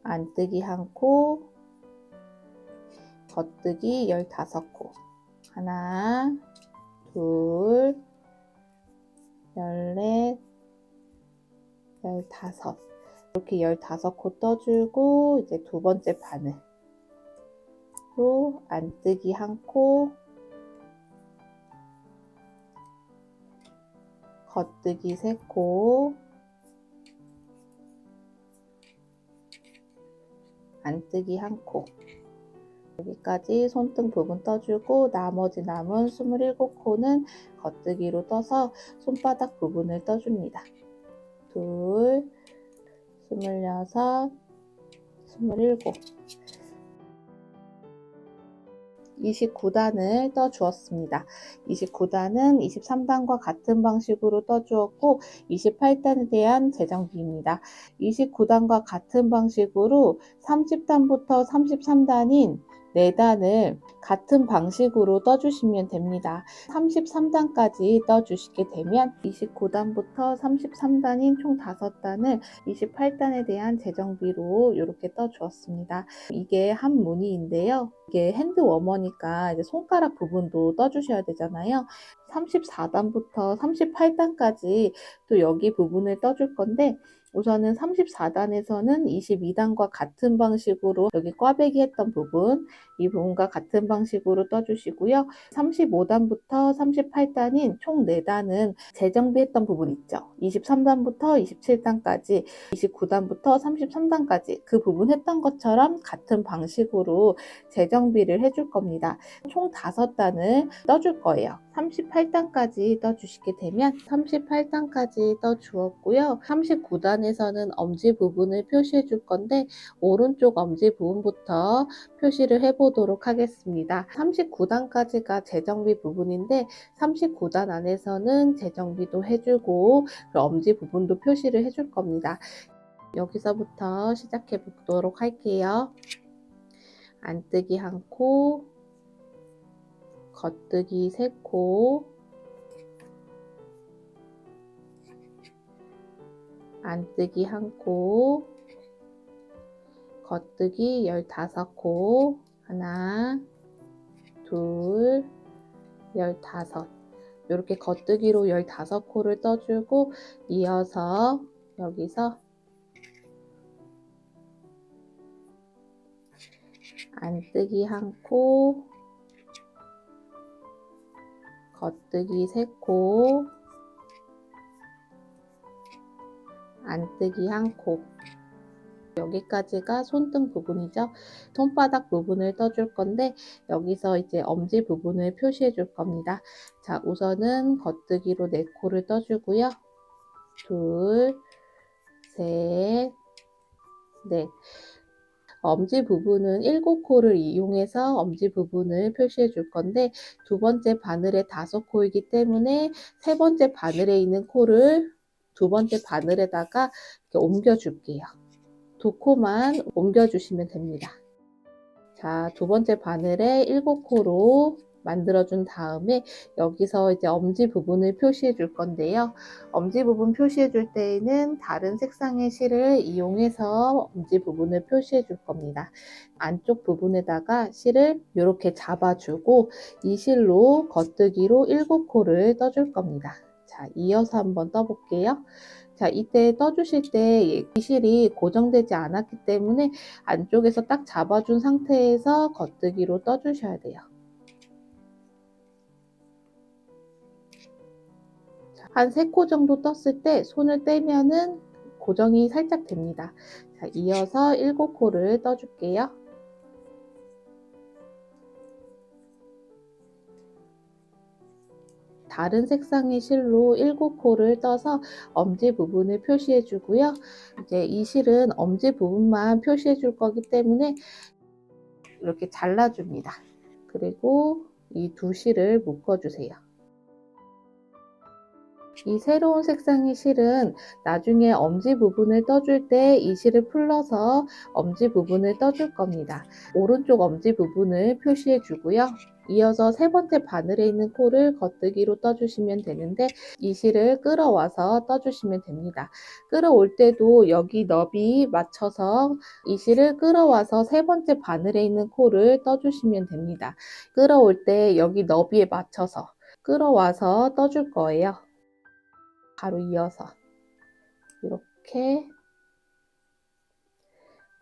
안뜨기 1코, 겉뜨기 15코. 하나, 둘, 14, 15 이렇게 15코 떠주고 이제 두 번째 바늘로 안뜨기 1코, 겉뜨기 3코, 안뜨기 1코. 여기까지 손등 부분 떠주고 나머지 남은 27코는 겉뜨기로 떠서 손바닥 부분을 떠줍니다. 2, 26, 27, 29단을 떠주었습니다. 29단은 23단과 같은 방식으로 떠주었고 28단에 대한 재정비입니다. 29단과 같은 방식으로 30단부터 33단인 4단을 같은 방식으로 떠주시면 됩니다. 33단까지 떠주시게 되면 29단부터 33단인 총 5단을 28단에 대한 재정비로 이렇게 떠주었습니다. 이게 한 무늬인데요. 이게 핸드 워머니까 이제 손가락 부분도 떠주셔야 되잖아요. 34단부터 38단까지 또 여기 부분을 떠줄 건데 우선은 34단에서는 22단과 같은 방식으로 여기 꽈배기 했던 부분, 이 부분과 같은 방식으로 떠주시고요. 35단부터 38단인 총 4단은 재정비했던 부분 있죠. 23단부터 27단까지, 29단부터 33단까지 그 부분 했던 것처럼 같은 방식으로 재정비를 해줄 겁니다. 총 5단을 떠줄 거예요. 38단까지 떠주시게 되면 38단까지 떠주었고요. 39단에서는 엄지 부분을 표시해 줄 건데 오른쪽 엄지 부분부터 표시를 해보도록 하겠습니다. 39단까지가 재정비 부분인데 39단 안에서는 재정비도 해주고 엄지 부분도 표시를 해줄 겁니다. 여기서부터 시작해 보도록 할게요. 안뜨기 1코, 겉뜨기 3코, 안뜨기 1코, 겉뜨기 15코, 하나, 둘, 15 이렇게 겉뜨기로 15코를 떠주고 이어서 여기서 안뜨기 1코, 겉뜨기 3코, 안뜨기 1코. 여기까지가 손등 부분이죠. 손바닥 부분을 떠줄 건데 여기서 이제 엄지 부분을 표시해 줄 겁니다. 자, 우선은 겉뜨기로 4코를 떠주고요. 둘, 셋, 넷. 엄지 부분은 7코를 이용해서 엄지 부분을 표시해 줄 건데 두 번째 바늘에 5코이기 때문에 세 번째 바늘에 있는 코를 두 번째 바늘에다가 이렇게 옮겨 줄게요. 2코만 옮겨 주시면 됩니다. 자, 두 번째 바늘에 7코로 만들어준 다음에 여기서 이제 엄지 부분을 표시해 줄 건데요. 엄지 부분 표시해 줄 때에는 다른 색상의 실을 이용해서 엄지 부분을 표시해 줄 겁니다. 안쪽 부분에다가 실을 이렇게 잡아주고 이 실로 겉뜨기로 7코를 떠줄 겁니다. 자, 이어서 한번 떠볼게요. 자, 이때 떠주실 때 이 실이 고정되지 않았기 때문에 안쪽에서 딱 잡아준 상태에서 겉뜨기로 떠주셔야 돼요. 한 3코 정도 떴을 때 손을 떼면은 고정이 살짝 됩니다. 자, 이어서 7코를 떠줄게요. 다른 색상의 실로 7코를 떠서 엄지 부분을 표시해 주고요. 이제 이 실은 엄지 부분만 표시해 줄 거기 때문에 이렇게 잘라줍니다. 그리고 이 두 실을 묶어주세요. 이 새로운 색상의 실은 나중에 엄지 부분을 떠줄 때 이 실을 풀러서 엄지 부분을 떠줄 겁니다. 오른쪽 엄지 부분을 표시해 주고요. 이어서 세 번째 바늘에 있는 코를 겉뜨기로 떠주시면 되는데 이 실을 끌어와서 떠주시면 됩니다. 끌어올 때도 여기 너비 맞춰서 이 실을 끌어와서 세 번째 바늘에 있는 코를 떠주시면 됩니다. 끌어올 때 여기 너비에 맞춰서 끌어와서 떠줄 거예요. 바로 이어서 이렇게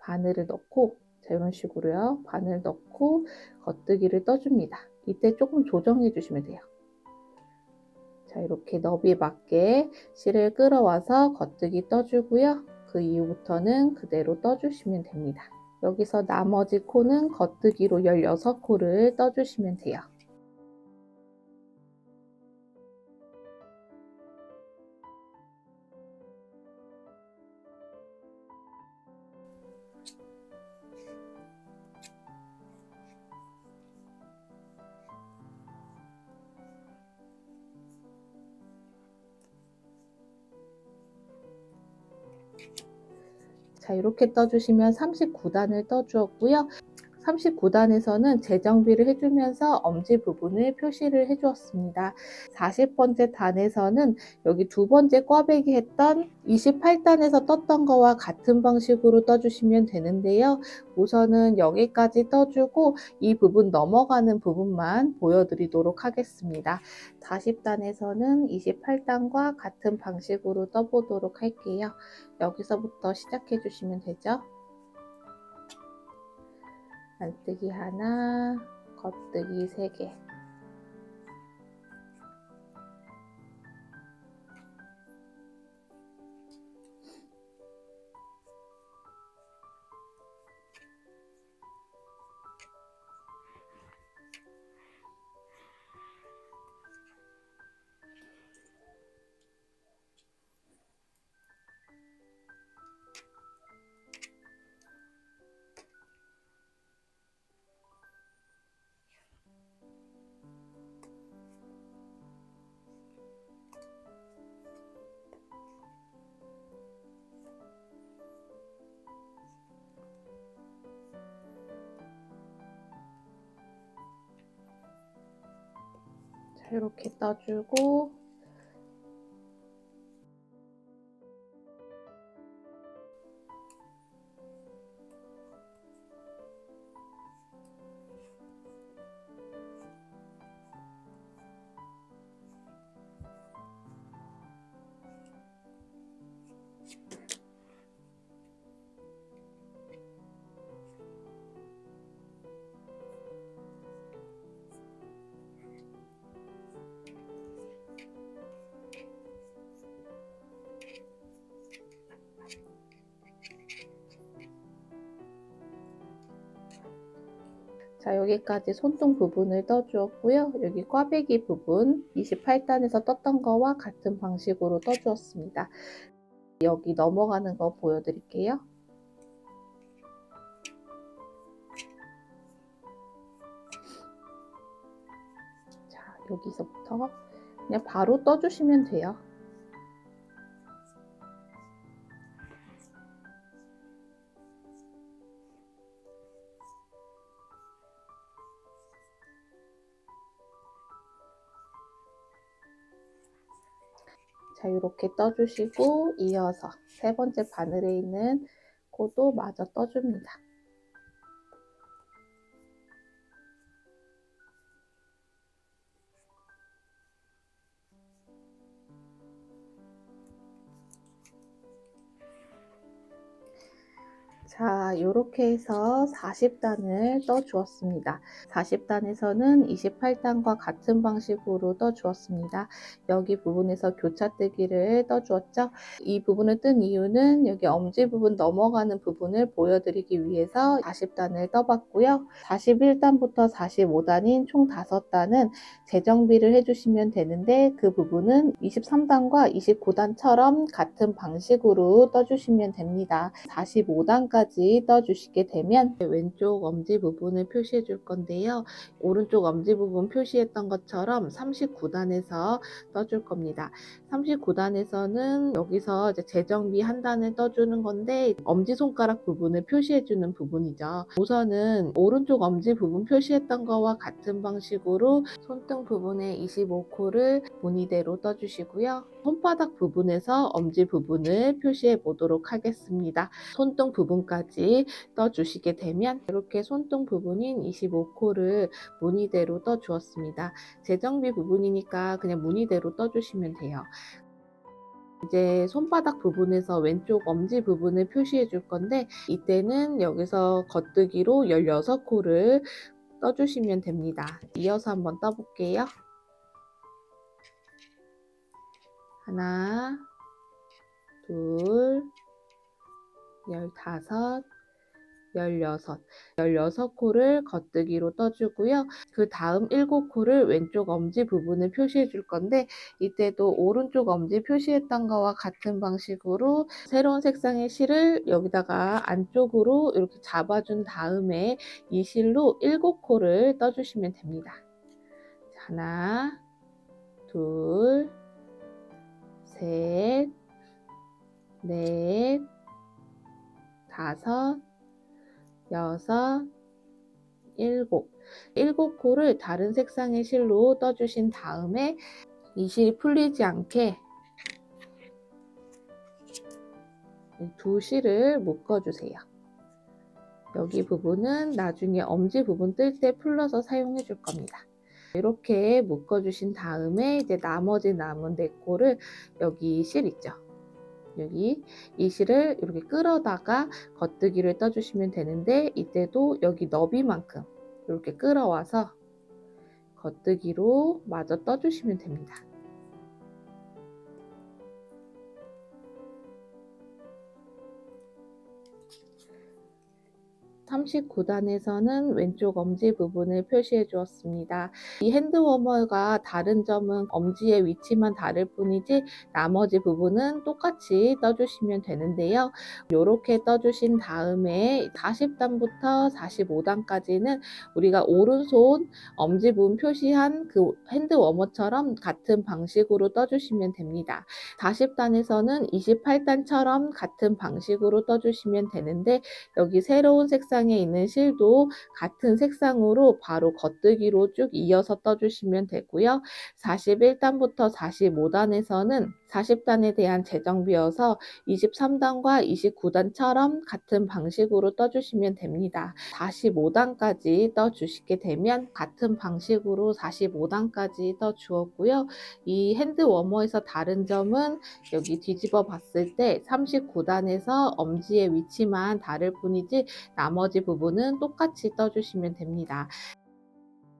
바늘을 넣고, 자, 이런 식으로요. 바늘 넣고 겉뜨기를 떠줍니다. 이때 조금 조정해 주시면 돼요. 자, 이렇게 너비에 맞게 실을 끌어와서 겉뜨기 떠주고요. 그 이후부터는 그대로 떠주시면 됩니다. 여기서 나머지 코는 겉뜨기로 16코를 떠주시면 돼요. 자, 이렇게 떠주시면 39단을 떠주었고요. 39단에서는 재정비를 해주면서 엄지 부분을 표시를 해주었습니다. 40번째 단에서는 여기 두 번째 꽈배기 했던 28단에서 떴던 거와 같은 방식으로 떠주시면 되는데요. 우선은 여기까지 떠주고 이 부분 넘어가는 부분만 보여드리도록 하겠습니다. 40단에서는 28단과 같은 방식으로 떠보도록 할게요. 여기서부터 시작해 주시면 되죠. 안뜨기 하나, 겉뜨기 3개. 자, 이렇게 떠주고, 자, 여기까지 손등 부분을 떠주었고요. 여기 꽈배기 부분 28단에서 떴던 거와 같은 방식으로 떠주었습니다. 여기 넘어가는 거 보여드릴게요. 자, 여기서부터 그냥 바로 떠주시면 돼요. 자, 이렇게 떠주시고 이어서 세 번째 바늘에 있는 코도 마저 떠줍니다. 자, 이렇게 해서 40단을 떠주었습니다. 40단에서는 28단과 같은 방식으로 떠주었습니다. 여기 부분에서 교차뜨기를 떠주었죠. 이 부분을 뜬 이유는 여기 엄지 부분 넘어가는 부분을 보여드리기 위해서 40단을 떠봤고요. 41단부터 45단인 총 5단은 재정비를 해주시면 되는데, 그 부분은 23단과 29단처럼 같은 방식으로 떠주시면 됩니다. 45단까지 떠주시게 되면 왼쪽 엄지 부분을 표시해 줄 건데요. 오른쪽 엄지 부분 표시했던 것처럼 39단에서 떠줄 겁니다. 39단에서는 여기서 이제 재정비 한 단을 떠주는 건데, 엄지손가락 부분을 표시해 주는 부분이죠. 우선은 오른쪽 엄지 부분 표시했던 거와 같은 방식으로 손등 부분에 25코를 무늬대로 떠주시고요. 손바닥 부분에서 엄지 부분을 표시해 보도록 하겠습니다. 손등 부분까지 떠주시게 되면 이렇게 손등 부분인 25코를 무늬대로 떠주었습니다. 재정비 부분이니까 그냥 무늬대로 떠주시면 돼요. 이제 손바닥 부분에서 왼쪽 엄지 부분을 표시해 줄 건데, 이때는 여기서 겉뜨기로 16코를 떠주시면 됩니다. 이어서 한번 떠볼게요. 하나, 둘, 15, 16코를 겉뜨기로 떠주고요. 그 다음 7코를 왼쪽 엄지 부분을 표시해 줄 건데, 이때도 오른쪽 엄지 표시했던 거와 같은 방식으로 새로운 색상의 실을 여기다가 안쪽으로 이렇게 잡아준 다음에 이 실로 7코를 떠주시면 됩니다. 하나, 둘, 셋, 넷, 다섯, 여섯, 일곱 코를 다른 색상의 실로 떠주신 다음에 이 실이 풀리지 않게 두 실을 묶어주세요. 여기 부분은 나중에 엄지 부분 뜰 때 풀러서 사용해 줄 겁니다. 이렇게 묶어주신 다음에 이제 나머지 남은 4코를 여기 실 있죠? 여기 이 실을 이렇게 끌어다가 겉뜨기를 떠주시면 되는데, 이때도 여기 너비만큼 이렇게 끌어와서 겉뜨기로 마저 떠주시면 됩니다. 39단에서는 왼쪽 엄지 부분을 표시해 주었습니다. 이 핸드워머가 다른 점은 엄지의 위치만 다를 뿐이지 나머지 부분은 똑같이 떠주시면 되는데요. 이렇게 떠주신 다음에 40단부터 45단까지는 우리가 오른손 엄지 부분 표시한 그 핸드워머처럼 같은 방식으로 떠주시면 됩니다. 40단에서는 28단처럼 같은 방식으로 떠주시면 되는데, 여기 새로운 색상에 있는 실도 같은 색상으로 바로 겉뜨기로 쭉 이어서 떠주시면 되고요. 41단부터 45단에서는 40단에 대한 재정비여서 23단과 29단처럼 같은 방식으로 떠주시면 됩니다. 45단까지 떠주시게 되면 같은 방식으로 45단까지 떠주었고요. 이 핸드워머에서 다른 점은 여기 뒤집어 봤을 때 39단에서 엄지의 위치만 다를 뿐이지 나머지 부분은 똑같이 떠주시면 됩니다.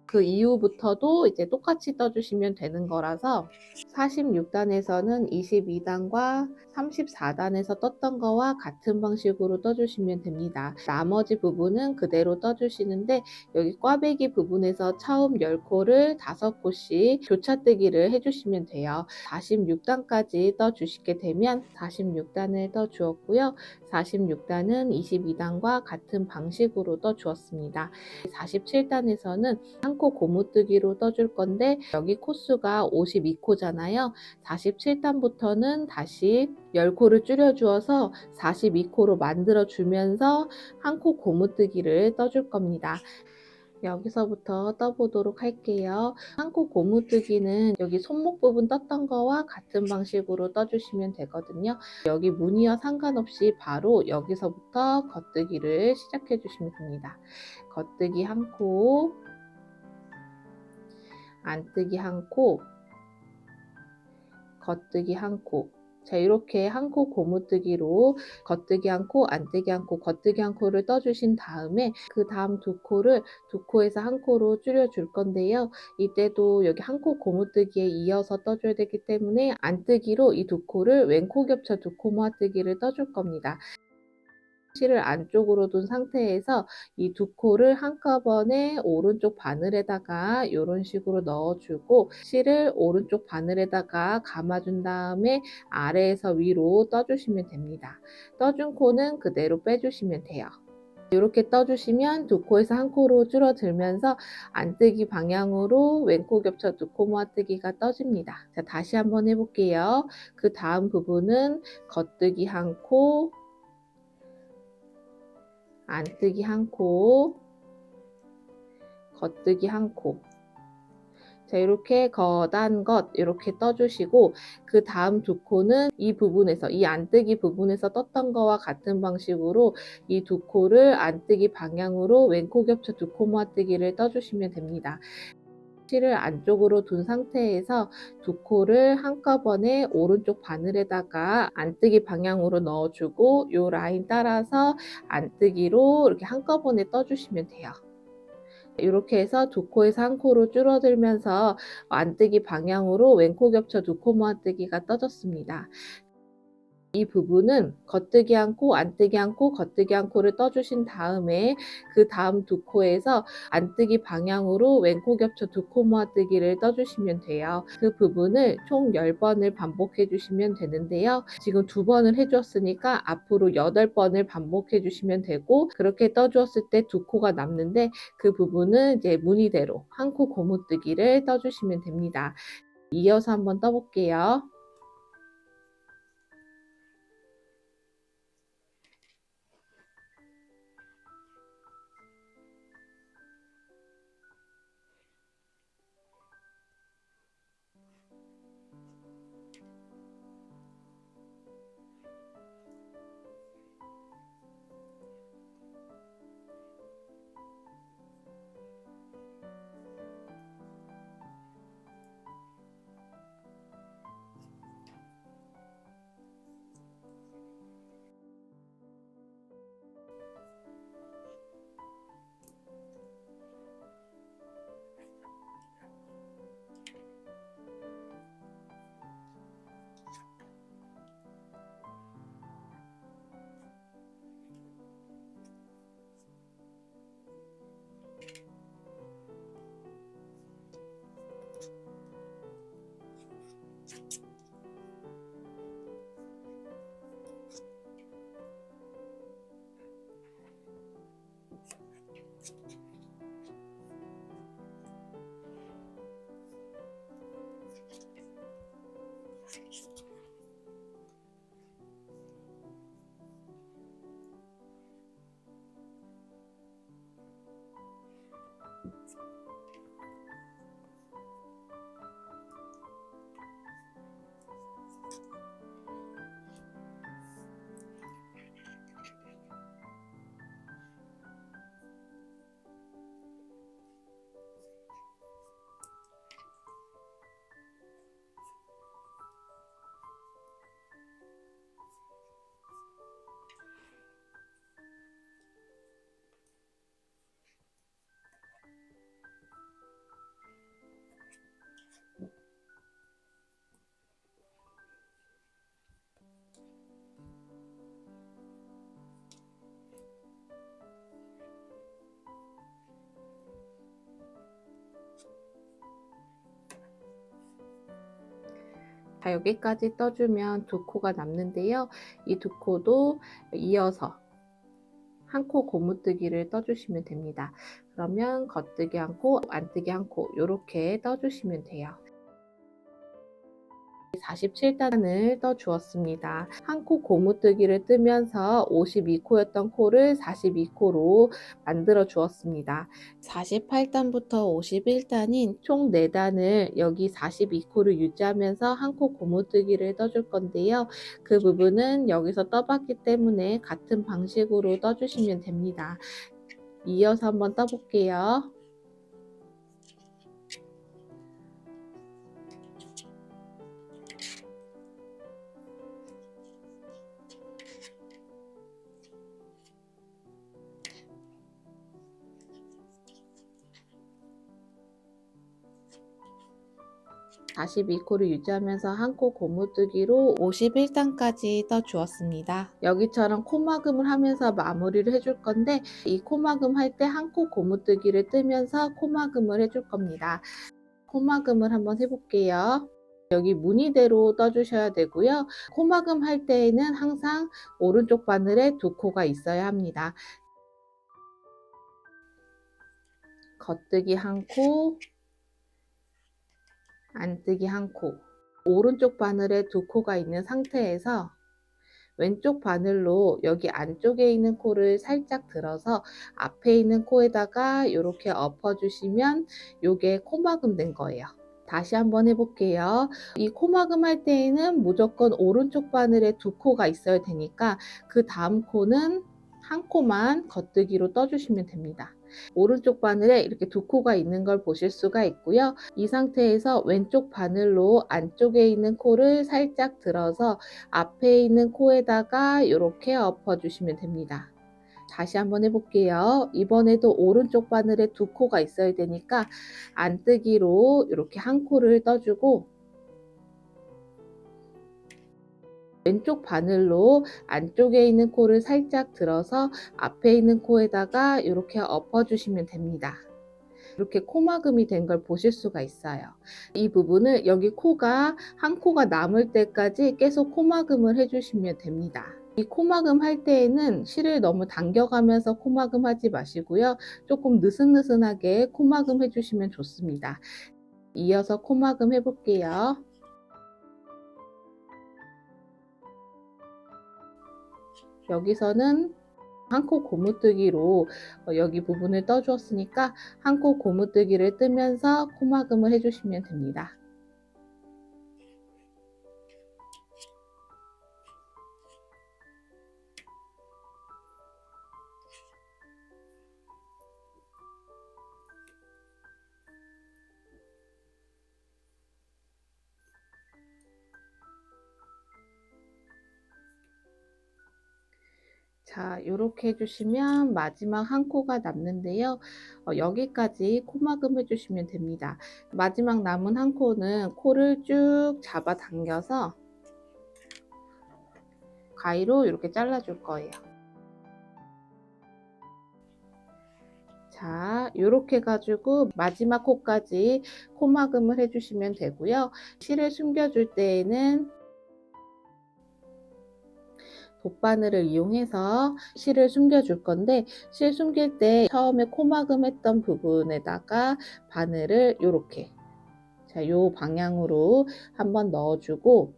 그 이후부터도 이제 똑같이 떠주시면 되는 거라서 46단에서는 22단과 34단에서 떴던 거와 같은 방식으로 떠주시면 됩니다. 나머지 부분은 그대로 떠주시는데, 여기 꽈배기 부분에서 처음 10코를 5코씩 교차뜨기를 해주시면 돼요. 46단까지 떠주시게 되면 46단을 떠주었고요. 46단은 22단과 같은 방식으로 떠주었습니다. 47단에서는 한 코 고무뜨기로 떠줄 건데, 여기 코수가 52코잖아요. 47단부터는 다시 10코를 줄여주어서 42코로 만들어주면서 한 코 고무뜨기를 떠줄 겁니다. 여기서부터 떠보도록 할게요. 한 코 고무뜨기는 여기 손목 부분 떴던 거와 같은 방식으로 떠주시면 되거든요. 여기 무늬와 상관없이 바로 여기서부터 겉뜨기를 시작해 주시면 됩니다. 겉뜨기 한 코, 안뜨기 한 코, 겉뜨기 한 코. 자, 이렇게 한 코 고무뜨기로 겉뜨기 한 코, 안뜨기 한 코, 겉뜨기 한 코를 떠주신 다음에 그 다음 두 코를 두 코에서 한 코로 줄여줄 건데요. 이때도 여기 한 코 고무뜨기에 이어서 떠줘야 되기 때문에 안뜨기로 이 두 코를 왼코 겹쳐 두 코 모아뜨기를 떠줄 겁니다. 실을 안쪽으로 둔 상태에서 이 두 코를 한꺼번에 오른쪽 바늘에다가 이런 식으로 넣어주고, 실을 오른쪽 바늘에다가 감아준 다음에 아래에서 위로 떠주시면 됩니다. 떠준 코는 그대로 빼주시면 돼요. 이렇게 떠주시면 두 코에서 한 코로 줄어들면서 안뜨기 방향으로 왼코 겹쳐 두 코 모아뜨기가 떠집니다. 자, 다시 한번 해볼게요. 그 다음 부분은 겉뜨기 한 코, 안뜨기 한 코, 겉뜨기 한 코. 자, 이렇게 거단 것 이렇게 떠주시고, 그 다음 두 코는 이 부분에서, 이 안뜨기 부분에서 떴던 거와 같은 방식으로 이 두 코를 안뜨기 방향으로 왼코 겹쳐 두 코 모아뜨기를 떠주시면 됩니다. 실을 안쪽으로 둔 상태에서 두 코를 한꺼번에 오른쪽 바늘에다가 안뜨기 방향으로 넣어주고 이 라인 따라서 안뜨기로 이렇게 한꺼번에 떠주시면 돼요. 이렇게 해서 두 코에서 한 코로 줄어들면서 안뜨기 방향으로 왼코 겹쳐 두 코 모아뜨기가 떠졌습니다. 이 부분은 겉뜨기 한 코, 안뜨기 한 코, 겉뜨기 한 코를 떠주신 다음에 그 다음 두 코에서 안뜨기 방향으로 왼코 겹쳐 두 코 모아뜨기를 떠주시면 돼요. 그 부분을 총 10번을 반복해 주시면 되는데요. 지금 2번을 해주었으니까 앞으로 8번을 반복해 주시면 되고, 그렇게 떠주었을 때 두 코가 남는데 그 부분은 이제 무늬대로 한 코 고무뜨기를 떠주시면 됩니다. 이어서 한번 떠볼게요. 자, 여기까지 떠주면 두 코가 남는데요. 이 두 코도 이어서 한 코 고무뜨기를 떠주시면 됩니다. 그러면 겉뜨기 한 코, 안뜨기 한 코 이렇게 떠주시면 돼요. 47단을 떠 주었습니다. 한 코 고무뜨기를 뜨면서 52코였던 코를 42코로 만들어 주었습니다. 48단부터 51단인 총 4단을 여기 42코를 유지하면서 한 코 고무뜨기를 떠줄 건데요. 그 부분은 여기서 떠봤기 때문에 같은 방식으로 떠주시면 됩니다. 이어서 한번 떠볼게요. 42코를 유지하면서 한 코 고무뜨기로 51단까지 떠 주었습니다. 여기처럼 코막음을 하면서 마무리를 해줄 건데, 이 코막음 할 때 한 코 고무뜨기를 뜨면서 코막음을 해줄 겁니다. 코막음을 한번 해볼게요. 여기 무늬대로 떠주셔야 되고요. 코막음 할 때에는 항상 오른쪽 바늘에 두 코가 있어야 합니다. 겉뜨기 한 코, 안뜨기 한 코, 오른쪽 바늘에 두 코가 있는 상태에서 왼쪽 바늘로 여기 안쪽에 있는 코를 살짝 들어서 앞에 있는 코에다가 이렇게 엎어주시면 이게 코막음 된 거예요. 다시 한번 해볼게요. 이 코막음 할 때에는 무조건 오른쪽 바늘에 두 코가 있어야 되니까 그 다음 코는 한 코만 겉뜨기로 떠주시면 됩니다. 오른쪽 바늘에 이렇게 두 코가 있는 걸 보실 수가 있고요. 이 상태에서 왼쪽 바늘로 안쪽에 있는 코를 살짝 들어서 앞에 있는 코에다가 이렇게 엎어주시면 됩니다. 다시 한번 해볼게요. 이번에도 오른쪽 바늘에 두 코가 있어야 되니까 안뜨기로 이렇게 한 코를 떠주고 왼쪽 바늘로 안쪽에 있는 코를 살짝 들어서 앞에 있는 코에다가 이렇게 엎어주시면 됩니다. 이렇게 코막음이 된 걸 보실 수가 있어요. 이 부분을 여기 코가 한 코가 남을 때까지 계속 코막음을 해주시면 됩니다. 이 코막음 할 때에는 실을 너무 당겨가면서 코막음 하지 마시고요. 조금 느슨느슨하게 코막음 해주시면 좋습니다. 이어서 코막음 해볼게요. 여기서는 한 코 고무뜨기로 여기 부분을 떠주었으니까 한 코 고무뜨기를 뜨면서 코막음을 해주시면 됩니다. 자, 이렇게 해주시면 마지막 한 코가 남는데요. 여기까지 코막음 해주시면 됩니다. 마지막 남은 한 코는 코를 쭉 잡아 당겨서 가위로 이렇게 잘라줄 거예요. 자, 이렇게 해가지고 마지막 코까지 코막음을 해주시면 되고요. 실을 숨겨줄 때에는 돗바늘을 이용해서 실을 숨겨줄 건데, 실 숨길 때 처음에 코막음 했던 부분에다가 바늘을 이렇게 요 방향으로 한번 넣어주고,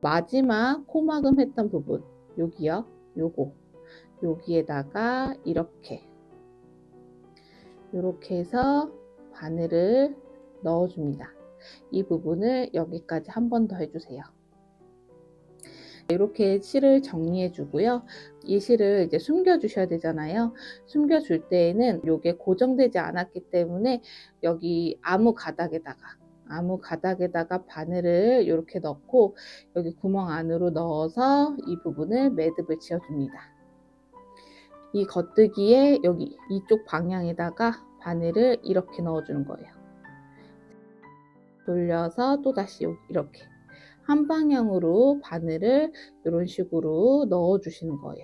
마지막 코막음 했던 부분 여기요, 여기에다가 이렇게 해서 바늘을 넣어줍니다. 이 부분을 여기까지 한 번 더 해주세요. 이렇게 실을 정리해 주고요. 이 실을 이제 숨겨 주셔야 되잖아요. 숨겨 줄 때에는 이게 고정되지 않았기 때문에 여기 아무 가닥에다가 바늘을 이렇게 넣고 여기 구멍 안으로 넣어서 이 부분을 매듭을 지어 줍니다. 이 겉뜨기에 여기 이쪽 방향에다가 바늘을 이렇게 넣어 주는 거예요. 돌려서 또다시 이렇게 한 방향으로 바늘을 이런 식으로 넣어 주시는 거예요.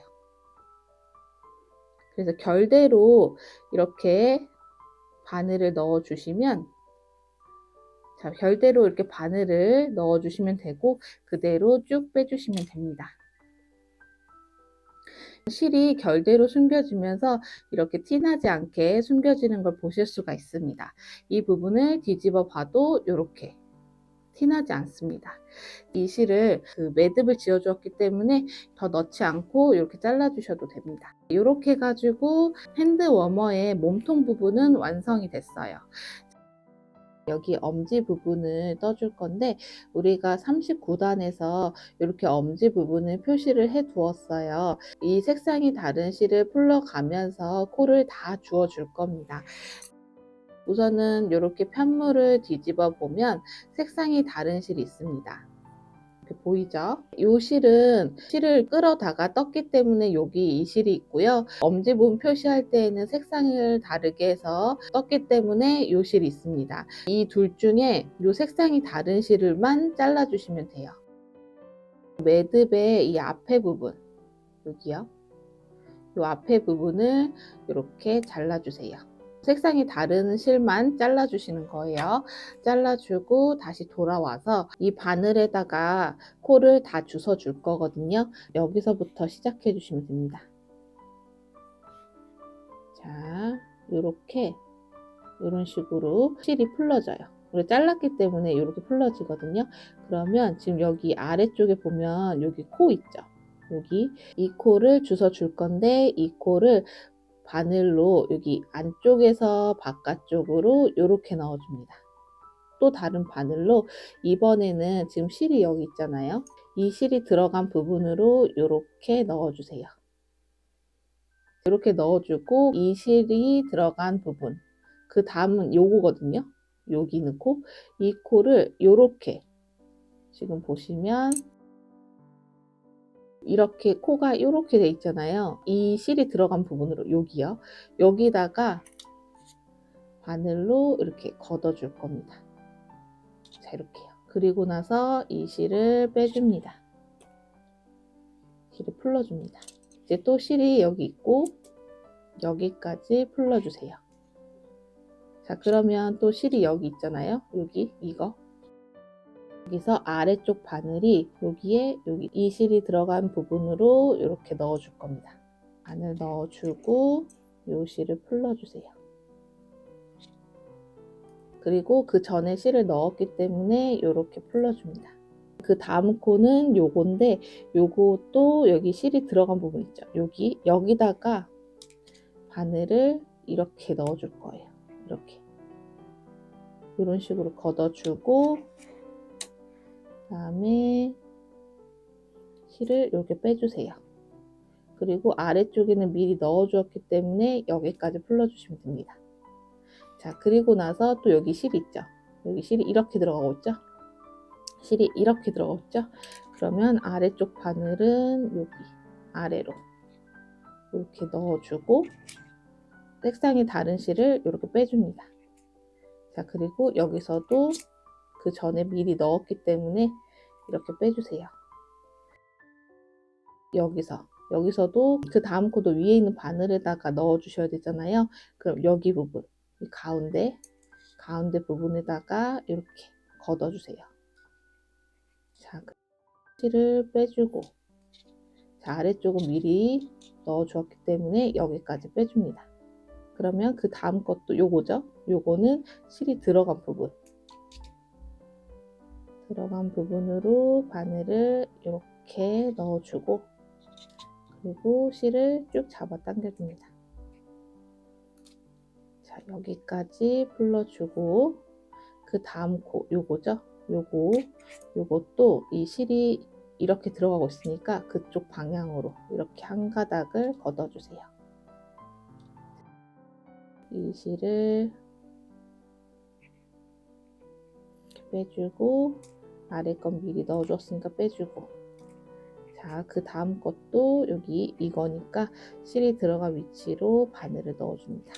그래서 결대로 이렇게 바늘을 넣어 주시면, 자, 결대로 이렇게 바늘을 넣어 주시면 되고 그대로 쭉 빼주시면 됩니다. 실이 결대로 숨겨지면서 이렇게 티나지 않게 숨겨지는 걸 보실 수가 있습니다. 이 부분을 뒤집어 봐도 이렇게 티나지 않습니다. 이 실을 매듭을 지어 주었기 때문에 더 넣지 않고 이렇게 잘라 주셔도 됩니다. 이렇게 해가지고 핸드 워머의 몸통 부분은 완성이 됐어요. 여기 엄지 부분을 떠줄 건데, 우리가 39단에서 이렇게 엄지 부분을 표시를 해 두었어요. 이 색상이 다른 실을 풀러가면서 코를 다 주어 줄 겁니다. 우선은 이렇게 편물을 뒤집어 보면 색상이 다른 실이 있습니다. 이렇게 보이죠? 이 실은 실을 끌어다가 떴기 때문에 여기 이 실이 있고요. 엄지 부분 표시할 때에는 색상을 다르게 해서 떴기 때문에 이 실이 있습니다. 이 둘 중에 이 색상이 다른 실을만 잘라 주시면 돼요. 매듭의 이 앞에 부분, 여기요. 이 앞에 부분을 이렇게 잘라주세요. 색상이 다른 실만 잘라주시는 거예요. 잘라주고 다시 돌아와서 이 바늘에다가 코를 다 주워 줄 거거든요. 여기서부터 시작해 주시면 됩니다. 자, 이렇게 이런 식으로 실이 풀러져요. 우리 잘랐기 때문에 이렇게 풀러지거든요. 그러면 지금 여기 아래쪽에 보면 여기 코 있죠. 여기 이 코를 주워 줄 건데, 이 코를 바늘로 여기 안쪽에서 바깥쪽으로 이렇게 넣어줍니다. 또 다른 바늘로 이번에는 지금 실이 여기 있잖아요. 이 실이 들어간 부분으로 이렇게 넣어주세요. 이렇게 넣어주고 이 실이 들어간 부분, 그 다음은 요거거든요. 여기 넣고 이 코를 요렇게 지금 보시면 이렇게 코가 이렇게 돼 있잖아요. 이 실이 들어간 부분으로 여기요. 여기다가 바늘로 이렇게 걷어줄 겁니다. 자, 이렇게요. 그리고 나서 이 실을 빼줍니다. 실을 풀러줍니다. 이제 또 실이 여기 있고 여기까지 풀러주세요. 자, 그러면 또 실이 여기 있잖아요. 여기 이거. 여기서 아래쪽 바늘이 여기에 여기 이 실이 들어간 부분으로 이렇게 넣어줄 겁니다. 바늘 넣어주고 이 실을 풀러주세요. 그리고 그 전에 실을 넣었기 때문에 이렇게 풀러줍니다. 그 다음 코는 요건데 요것도 여기 실이 들어간 부분 있죠. 여기다가 바늘을 이렇게 넣어줄 거예요. 이렇게 이런 식으로 걷어주고 그다음에 실을 이렇게 빼주세요. 그리고 아래쪽에는 미리 넣어주었기 때문에 여기까지 풀러주시면 됩니다. 자, 그리고 나서 또 여기 실 있죠. 여기 실이 이렇게 들어가고 있죠. 실이 이렇게 들어가고 있죠. 그러면 아래쪽 바늘은 여기 아래로 이렇게 넣어주고 색상이 다른 실을 이렇게 빼줍니다. 자, 그리고 여기서도 그 전에 미리 넣었기 때문에 이렇게 빼주세요. 여기서도 그 다음 코도 위에 있는 바늘에다가 넣어 주셔야 되잖아요. 그럼 여기 부분, 이 가운데 부분에다가 이렇게 걷어 주세요. 자, 실을 빼주고, 자, 아래쪽은 미리 넣어 주었기 때문에 여기까지 빼줍니다. 그러면 그 다음 것도 요거죠. 요거는 실이 들어간 부분으로 바늘을 이렇게 넣어주고 그리고 실을 쭉 잡아 당겨줍니다. 자, 여기까지 풀러주고 그 다음 코 요거죠. 요것도 이 실이 이렇게 들어가고 있으니까 그쪽 방향으로 이렇게 한 가닥을 걷어주세요. 이 실을 이렇게 빼주고 아래 건 미리 넣어줬으니까 빼주고 자, 그 다음 것도 여기 이거니까 실이 들어간 위치로 바늘을 넣어줍니다.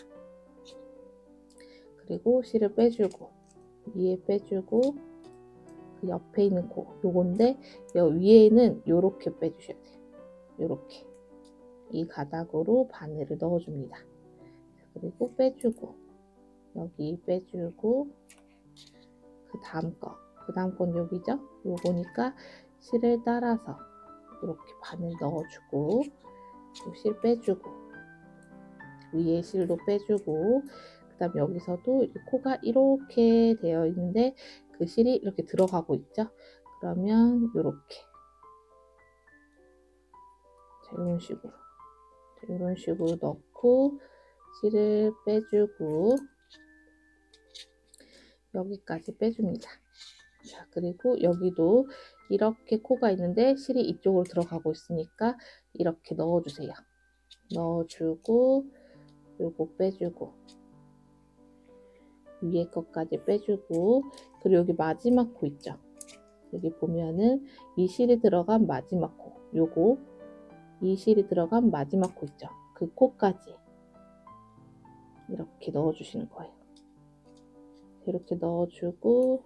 그리고 실을 빼주고 위에 빼주고 그 옆에 있는 코 요건데 위에는 요렇게 빼주셔야 돼요. 요렇게 이 가닥으로 바늘을 넣어줍니다. 그리고 빼주고 여기 빼주고 그 다음 건 여기죠. 요거니까 실을 따라서 이렇게 바늘 넣어주고 실 빼주고 위에 실도 빼주고 그 다음 여기서도 코가 이렇게 되어 있는데 그 실이 이렇게 들어가고 있죠. 그러면 이렇게 이런 식으로 넣고 실을 빼주고 여기까지 빼줍니다. 자, 그리고 여기도 이렇게 코가 있는데 실이 이쪽으로 들어가고 있으니까 이렇게 넣어주세요. 넣어주고 요거 빼주고 위에 것까지 빼주고 그리고 여기 마지막 코 있죠. 여기 보면은 이 실이 들어간 마지막 코 이 실이 들어간 마지막 코 있죠. 그 코까지 이렇게 넣어주시는 거예요. 이렇게 넣어주고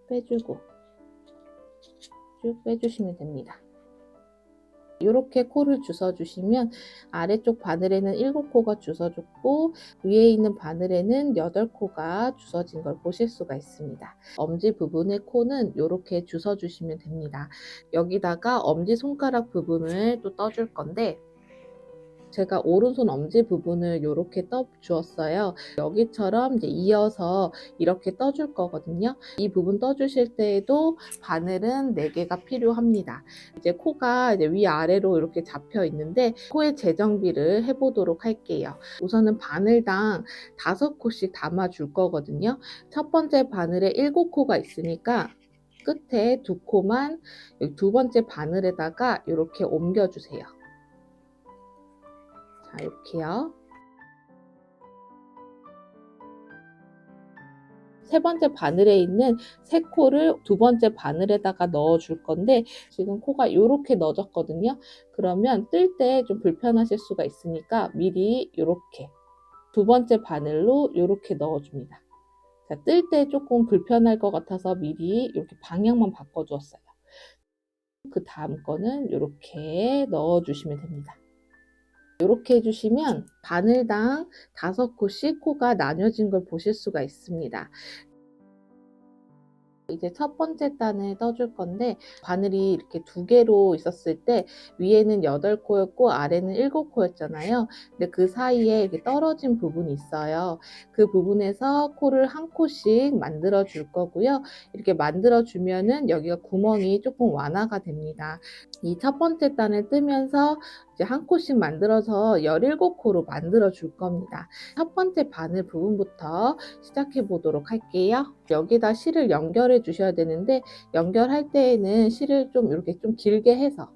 빼주고 쭉 빼주시면 됩니다. 이렇게 코를 주워주시면 아래쪽 바늘에는 7코가 주워졌고 위에 있는 바늘에는 8코가 주워진 걸 보실 수가 있습니다. 엄지 부분의 코는 이렇게 주워주시면 됩니다. 여기다가 엄지손가락 부분을 또 떠줄 건데 제가 오른손 엄지 부분을 이렇게 떠 주었어요. 여기처럼 이제 이어서 이렇게 떠줄 거거든요. 이 부분 떠주실 때에도 바늘은 4개가 필요합니다. 이제 코가 이제 위아래로 이렇게 잡혀 있는데 코의 재정비를 해보도록 할게요. 우선은 바늘당 5코씩 담아 줄 거거든요. 첫 번째 바늘에 7코가 있으니까 끝에 2코만 두 번째 바늘에다가 이렇게 옮겨주세요. 자, 이렇게요. 세 번째 바늘에 있는 새 코를 두 번째 바늘에다가 넣어 줄 건데 지금 코가 이렇게 넣어졌거든요. 그러면 뜰 때 좀 불편하실 수가 있으니까 미리 이렇게 두 번째 바늘로 이렇게 넣어 줍니다. 자, 뜰 때 조금 불편할 것 같아서 미리 이렇게 방향만 바꿔 주었어요. 그 다음 거는 이렇게 넣어 주시면 됩니다. 이렇게 해주시면 바늘당 5코씩 코가 나뉘어진 걸 보실 수가 있습니다. 이제 첫 번째 단을 떠줄 건데 바늘이 이렇게 두 개로 있었을 때 위에는 8코였고 아래는 7코였잖아요. 근데 그 사이에 이렇게 떨어진 부분이 있어요. 그 부분에서 코를 한 코씩 만들어 줄 거고요. 이렇게 만들어 주면은 여기가 구멍이 조금 완화가 됩니다. 이 첫 번째 단을 뜨면서 이제 한 코씩 만들어서 17코로 만들어 줄 겁니다. 첫 번째 바늘 부분부터 시작해 보도록 할게요. 여기다 실을 연결해 주셔야 되는데 연결할 때에는 실을 좀 이렇게 좀 길게 해서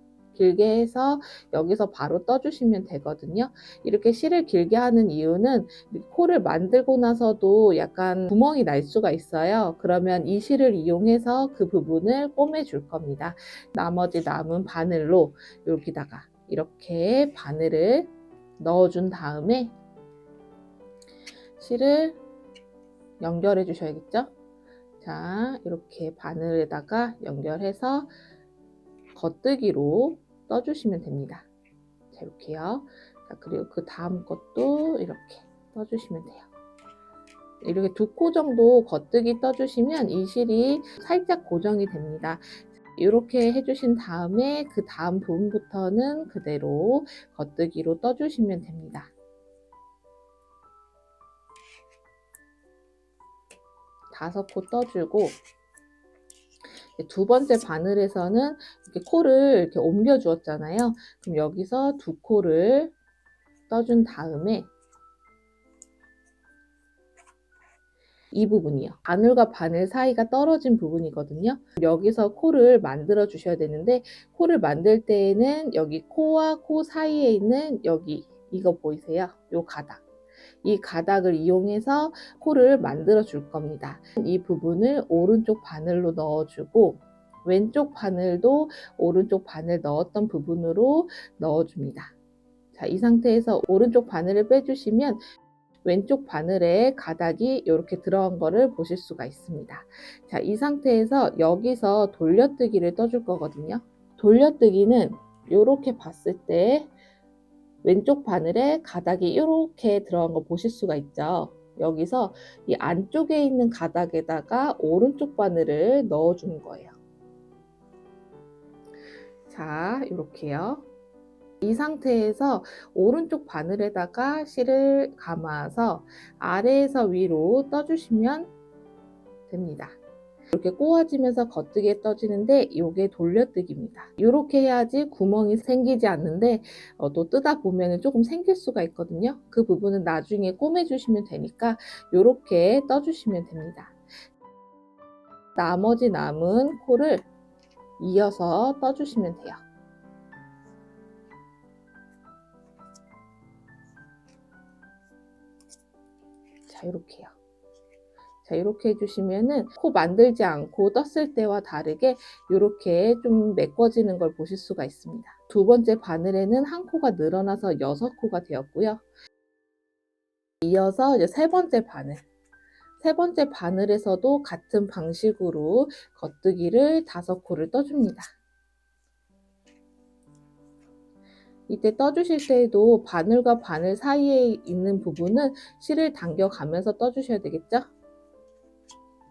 여기서 바로 떠주시면 되거든요. 이렇게 실을 길게 하는 이유는 코를 만들고 나서도 약간 구멍이 날 수가 있어요. 그러면 이 실을 이용해서 그 부분을 꼬매 줄 겁니다. 나머지 남은 바늘로 여기다가 이렇게 바늘을 넣어준 다음에 실을 연결해 주셔야겠죠? 자, 이렇게 바늘에다가 연결해서 겉뜨기로 떠주시면 됩니다. 자, 이렇게요. 자, 그리고 그 다음 것도 이렇게 떠주시면 돼요. 이렇게 2코 정도 겉뜨기 떠주시면 이 실이 살짝 고정이 됩니다. 이렇게 해주신 다음에 그 다음 부분부터는 그대로 겉뜨기로 떠주시면 됩니다. 5코 떠주고 두 번째 바늘에서는 이렇게 코를 이렇게 옮겨 주었잖아요. 그럼 여기서 2코를 떠준 다음에 이 부분이요. 바늘과 바늘 사이가 떨어진 부분이거든요. 여기서 코를 만들어 주셔야 되는데 코를 만들 때에는 여기 코와 코 사이에 있는 여기 이거 보이세요? 요 가닥. 이 가닥을 이용해서 코를 만들어 줄 겁니다. 이 부분을 오른쪽 바늘로 넣어주고 왼쪽 바늘도 오른쪽 바늘 넣었던 부분으로 넣어줍니다. 자, 이 상태에서 오른쪽 바늘을 빼주시면 왼쪽 바늘에 가닥이 이렇게 들어간 거를 보실 수가 있습니다. 자, 이 상태에서 여기서 돌려뜨기를 떠줄 거거든요. 돌려뜨기는 이렇게 봤을 때 왼쪽 바늘에 가닥이 이렇게 들어간 거 보실 수가 있죠. 여기서 이 안쪽에 있는 가닥에다가 오른쪽 바늘을 넣어 주는 거예요. 자, 이렇게요. 이 상태에서 오른쪽 바늘에다가 실을 감아서 아래에서 위로 떠주시면 됩니다. 이렇게 꼬아지면서 겉뜨기에 떠지는데 이게 돌려뜨기입니다. 이렇게 해야지 구멍이 생기지 않는데 또 뜨다 보면 조금 생길 수가 있거든요. 그 부분은 나중에 꼬매주시면 되니까 이렇게 떠주시면 됩니다. 나머지 남은 코를 이어서 떠주시면 돼요. 자, 이렇게요. 자, 이렇게 해주시면은 코 만들지 않고 떴을 때와 다르게 이렇게 좀 메꿔지는 걸 보실 수가 있습니다. 두 번째 바늘에는 한 코가 늘어나서 6코가 되었고요. 이어서 이제 세 번째 바늘에서도 같은 방식으로 겉뜨기를 5코를 떠줍니다. 이때 떠주실 때에도 바늘과 바늘 사이에 있는 부분은 실을 당겨가면서 떠주셔야 되겠죠?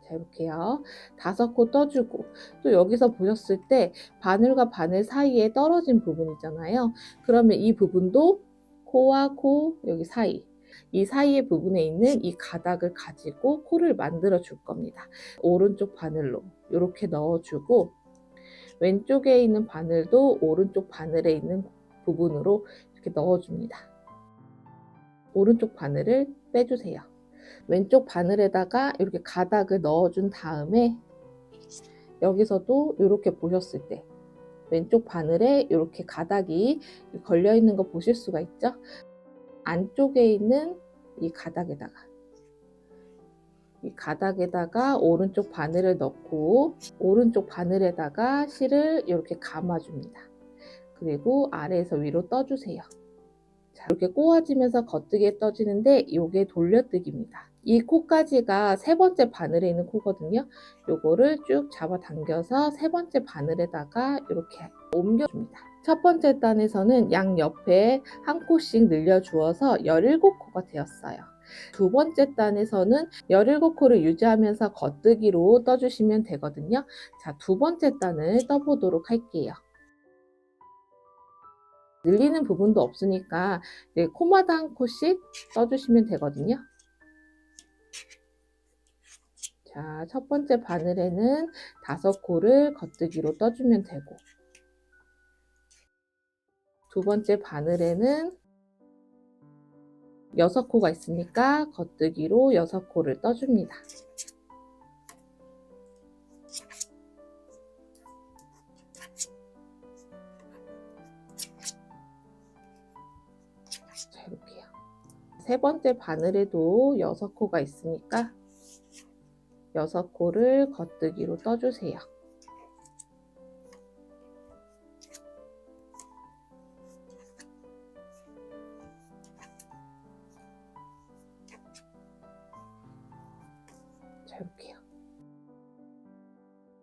자, 이렇게요. 5코 떠주고 또 여기서 보셨을 때 바늘과 바늘 사이에 떨어진 부분 있잖아요. 그러면 이 부분도 코와 코 여기 사이 이 사이의 부분에 있는 이 가닥을 가지고 코를 만들어 줄 겁니다. 오른쪽 바늘로 이렇게 넣어주고 왼쪽에 있는 바늘도 오른쪽 바늘에 있는 부분으로 이렇게 넣어줍니다. 오른쪽 바늘을 빼주세요. 왼쪽 바늘에다가 이렇게 가닥을 넣어준 다음에 여기서도 이렇게 보셨을 때 왼쪽 바늘에 이렇게 가닥이 걸려 있는 거 보실 수가 있죠? 안쪽에 있는 이 가닥에다가 오른쪽 바늘을 넣고 오른쪽 바늘에다가 실을 이렇게 감아줍니다. 그리고 아래에서 위로 떠주세요. 자, 이렇게 꼬아지면서 겉뜨기에 떠지는데 이게 돌려뜨기입니다. 이 코까지가 세 번째 바늘에 있는 코거든요. 요거를 쭉 잡아당겨서 세 번째 바늘에다가 이렇게 옮겨줍니다. 첫 번째 단에서는 양 옆에 한 코씩 늘려주어서 17코가 되었어요. 두 번째 단에서는 17코를 유지하면서 겉뜨기로 떠주시면 되거든요. 자, 두 번째 단을 떠보도록 할게요. 늘리는 부분도 없으니까 코마다 한 코씩 떠주시면 되거든요. 자, 첫 번째 바늘에는 5코를 겉뜨기로 떠주면 되고, 두 번째 바늘에는 6코가 있으니까 겉뜨기로 6코를 떠줍니다. 자, 이렇게요. 세 번째 바늘에도 6코가 있으니까 6코를 겉뜨기로 떠주세요. 자, 이렇게요.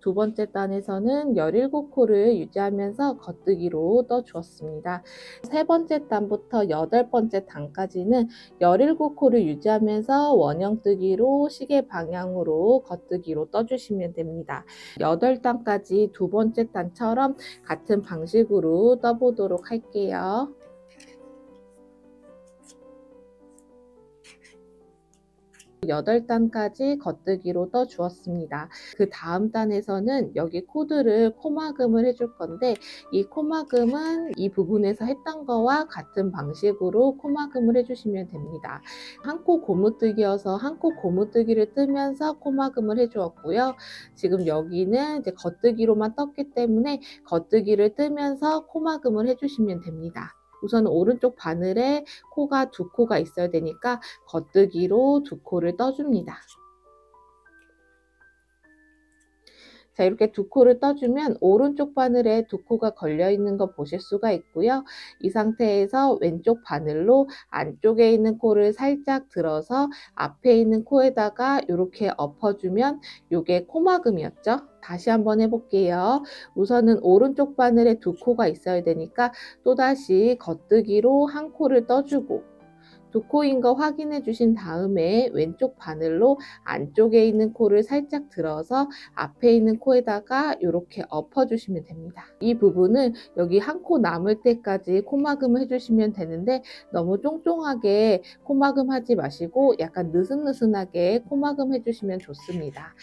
두 번째 단에서는 17코를 유지하면서 겉뜨기로 떠주었습니다. 세 번째 단부터 8번째 단까지는 17코를 유지하면서 원형뜨기로 시계 방향으로 겉뜨기로 떠주시면 됩니다. 8단까지 두 번째 단처럼 같은 방식으로 떠보도록 할게요. 8단까지 겉뜨기로 떠주었습니다. 그 다음 단에서는 여기 코드를 코막음을 해줄 건데 이 코막음은 이 부분에서 했던 거와 같은 방식으로 코막음을 해주시면 됩니다. 한 코 고무뜨기여서 한 코 고무뜨기를 뜨면서 코막음을 해주었고요. 지금 여기는 이제 겉뜨기로만 떴기 때문에 겉뜨기를 뜨면서 코막음을 해주시면 됩니다. 우선 오른쪽 바늘에 코가 2코가 있어야 되니까 겉뜨기로 2코를 떠줍니다. 자, 이렇게 2코를 떠주면 오른쪽 바늘에 2코가 걸려 있는 거 보실 수가 있고요. 이 상태에서 왼쪽 바늘로 안쪽에 있는 코를 살짝 들어서 앞에 있는 코에다가 이렇게 엎어주면 이게 코막음이었죠. 다시 한번 해볼게요. 우선은 오른쪽 바늘에 2코가 있어야 되니까 또다시 겉뜨기로 한 코를 떠주고 2코인 거 확인해 주신 다음에 왼쪽 바늘로 안쪽에 있는 코를 살짝 들어서 앞에 있는 코에다가 이렇게 엎어 주시면 됩니다. 이 부분은 여기 한 코 남을 때까지 코막음을 해주시면 되는데 너무 쫑쫑하게 코막음 하지 마시고 약간 느슨느슨하게 코막음 해주시면 좋습니다.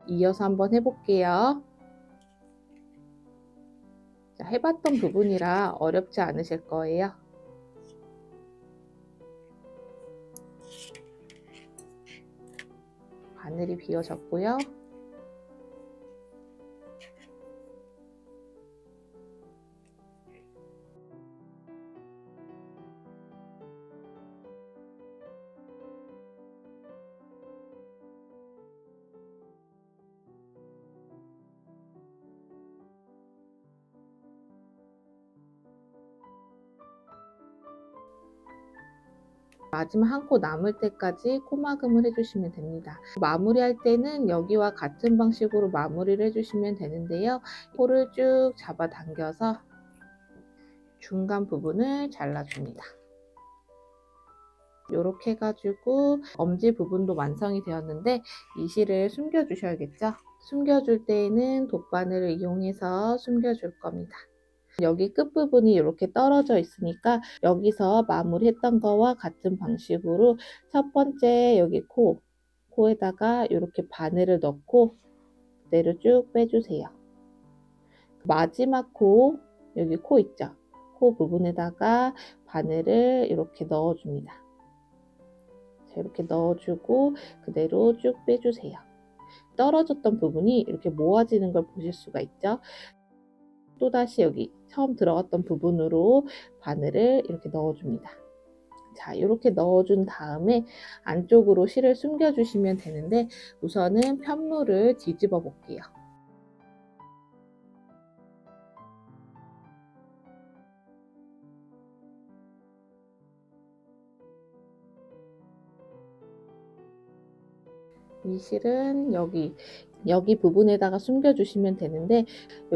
이어서 한번 해볼게요. 자, 해봤던 부분이라 어렵지 않으실 거예요. 바늘이 비워졌고요. 마지막 한 코 남을 때까지 코막음을 해주시면 됩니다. 마무리할 때는 여기와 같은 방식으로 마무리를 해주시면 되는데요. 코를 쭉 잡아당겨서 중간 부분을 잘라줍니다. 이렇게 해가지고 엄지 부분도 완성이 되었는데 이 실을 숨겨 주셔야겠죠. 숨겨줄 때에는 돗바늘을 이용해서 숨겨줄 겁니다. 여기 끝부분이 이렇게 떨어져 있으니까 여기서 마무리했던 거와 같은 방식으로 첫 번째 여기 코에다가 이렇게 바늘을 넣고 그대로 쭉 빼주세요. 마지막 여기 코 있죠? 코 부분에다가 바늘을 이렇게 넣어줍니다. 자, 이렇게 넣어주고 그대로 쭉 빼주세요. 떨어졌던 부분이 이렇게 모아지는 걸 보실 수가 있죠? 또다시 여기 처음 들어갔던 부분으로 바늘을 이렇게 넣어줍니다. 자, 이렇게 넣어준 다음에 안쪽으로 실을 숨겨주시면 되는데 우선은 편물을 뒤집어 볼게요. 이 실은 여기 부분에다가 숨겨주시면 되는데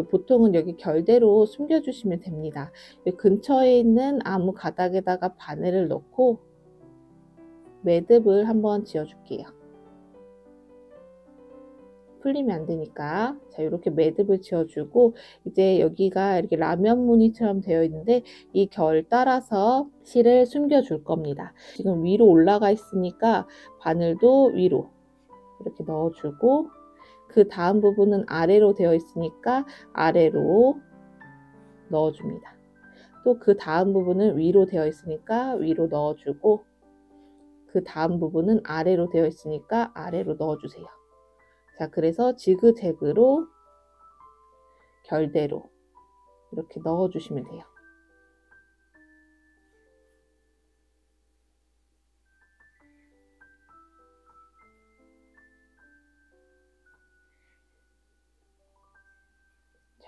보통은 여기 결대로 숨겨주시면 됩니다. 여기 근처에 있는 아무 가닥에다가 바늘을 넣고 매듭을 한번 지어줄게요. 풀리면 안 되니까. 자, 이렇게 매듭을 지어주고 이제 여기가 이렇게 라면 무늬처럼 되어 있는데 이 결 따라서 실을 숨겨줄 겁니다. 지금 위로 올라가 있으니까 바늘도 위로 이렇게 넣어주고 그 다음 부분은 아래로 되어 있으니까 아래로 넣어줍니다. 또 그 다음 부분은 위로 되어 있으니까 위로 넣어주고 그 다음 부분은 아래로 되어 있으니까 아래로 넣어주세요. 자, 그래서 지그재그로 결대로 이렇게 넣어주시면 돼요.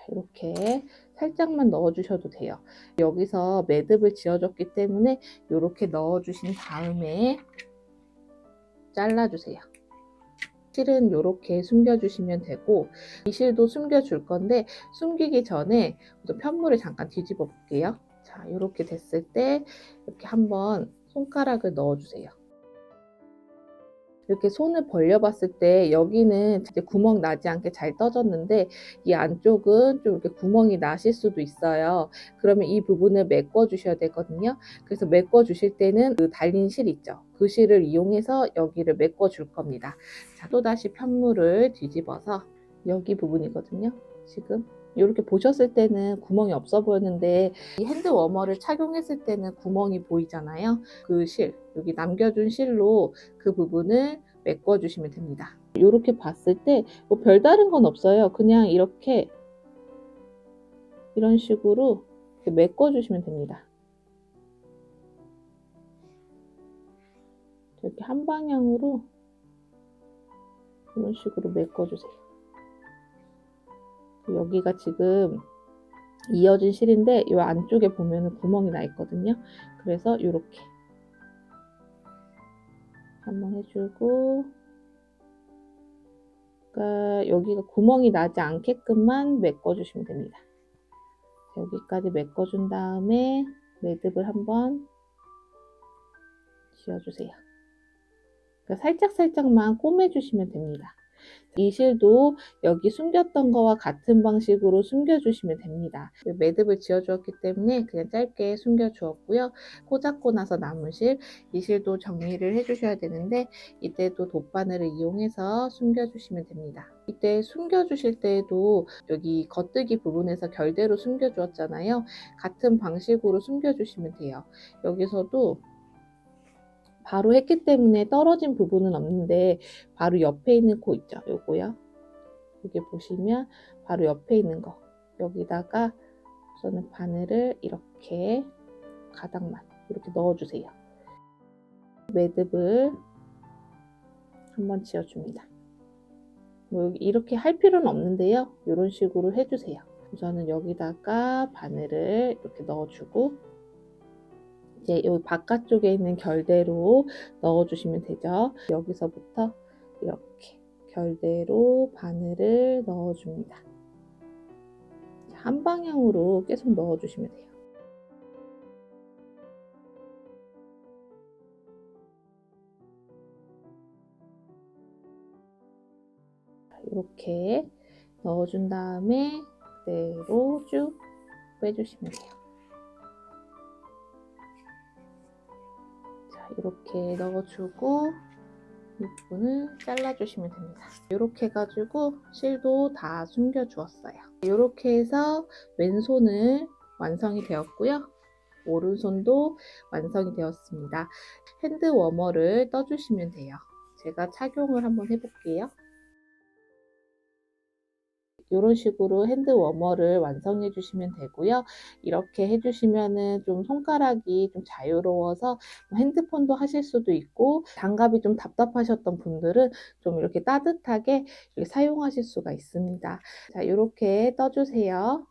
이렇게 살짝만 넣어주셔도 돼요. 여기서 매듭을 지어줬기 때문에 이렇게 넣어주신 다음에 잘라주세요. 실은 이렇게 숨겨주시면 되고 이 실도 숨겨줄 건데 숨기기 전에 편물을 잠깐 뒤집어 볼게요. 자, 이렇게 됐을 때 이렇게 한번 손가락을 넣어주세요. 이렇게 손을 벌려봤을 때 여기는 이제 구멍 나지 않게 잘 떠졌는데 이 안쪽은 좀 이렇게 구멍이 나실 수도 있어요. 그러면 이 부분을 메꿔 주셔야 되거든요. 그래서 메꿔 주실 때는 그 달린 실 있죠. 그 실을 이용해서 여기를 메꿔 줄 겁니다. 자, 또다시 편물을 뒤집어서 여기 부분이거든요. 지금 이렇게 보셨을 때는 구멍이 없어 보였는데 이 핸드 워머를 착용했을 때는 구멍이 보이잖아요. 그 실, 여기 남겨준 실로 그 부분을 메꿔주시면 됩니다. 이렇게 봤을 때 뭐 별다른 건 없어요. 그냥 이렇게 이런 식으로 이렇게 메꿔주시면 됩니다. 이렇게 한 방향으로 이런 식으로 메꿔주세요. 여기가 지금 이어진 실인데 이 안쪽에 보면 구멍이 나 있거든요. 그래서 이렇게 한번 해주고 그러니까 여기가 구멍이 나지 않게끔만 메꿔주시면 됩니다. 여기까지 메꿔준 다음에 매듭을 한번 지어주세요. 그러니까 살짝살짝만 꼬매주시면 됩니다. 이 실도 여기 숨겼던 거와 같은 방식으로 숨겨주시면 됩니다. 매듭을 지어주었기 때문에 그냥 짧게 숨겨주었고요. 꽂았고 나서 남은 실, 이 실도 정리를 해주셔야 되는데 이때도 돗바늘을 이용해서 숨겨주시면 됩니다. 이때 숨겨주실 때에도 여기 겉뜨기 부분에서 결대로 숨겨주었잖아요. 같은 방식으로 숨겨주시면 돼요. 여기서도 바로 했기 때문에 떨어진 부분은 없는데 바로 옆에 있는 코 있죠? 요거요. 여기 보시면 바로 옆에 있는 거 여기다가 우선은 바늘을 이렇게 가닥만 이렇게 넣어주세요. 매듭을 한번 지어줍니다. 뭐 이렇게 할 필요는 없는데요. 이런 식으로 해주세요. 우선은 여기다가 바늘을 이렇게 넣어주고 이제 여기 바깥쪽에 있는 결대로 넣어주시면 되죠. 여기서부터 이렇게 결대로 바늘을 넣어줍니다. 한 방향으로 계속 넣어주시면 돼요. 이렇게 넣어준 다음에 그대로 쭉 빼주시면 돼요. 이렇게 넣어주고 이 부분을 잘라주시면 됩니다. 이렇게 해가지고 실도 다 숨겨주었어요. 이렇게 해서 왼손을 완성이 되었고요. 오른손도 완성이 되었습니다. 핸드 워머를 떠주시면 돼요. 제가 착용을 한번 해볼게요. 이런 식으로 핸드 워머를 완성해 주시면 되고요. 이렇게 해 주시면은 좀 손가락이 좀 자유로워서 핸드폰도 하실 수도 있고, 장갑이 좀 답답하셨던 분들은 좀 이렇게 따뜻하게 이렇게 사용하실 수가 있습니다. 자, 요렇게 떠 주세요.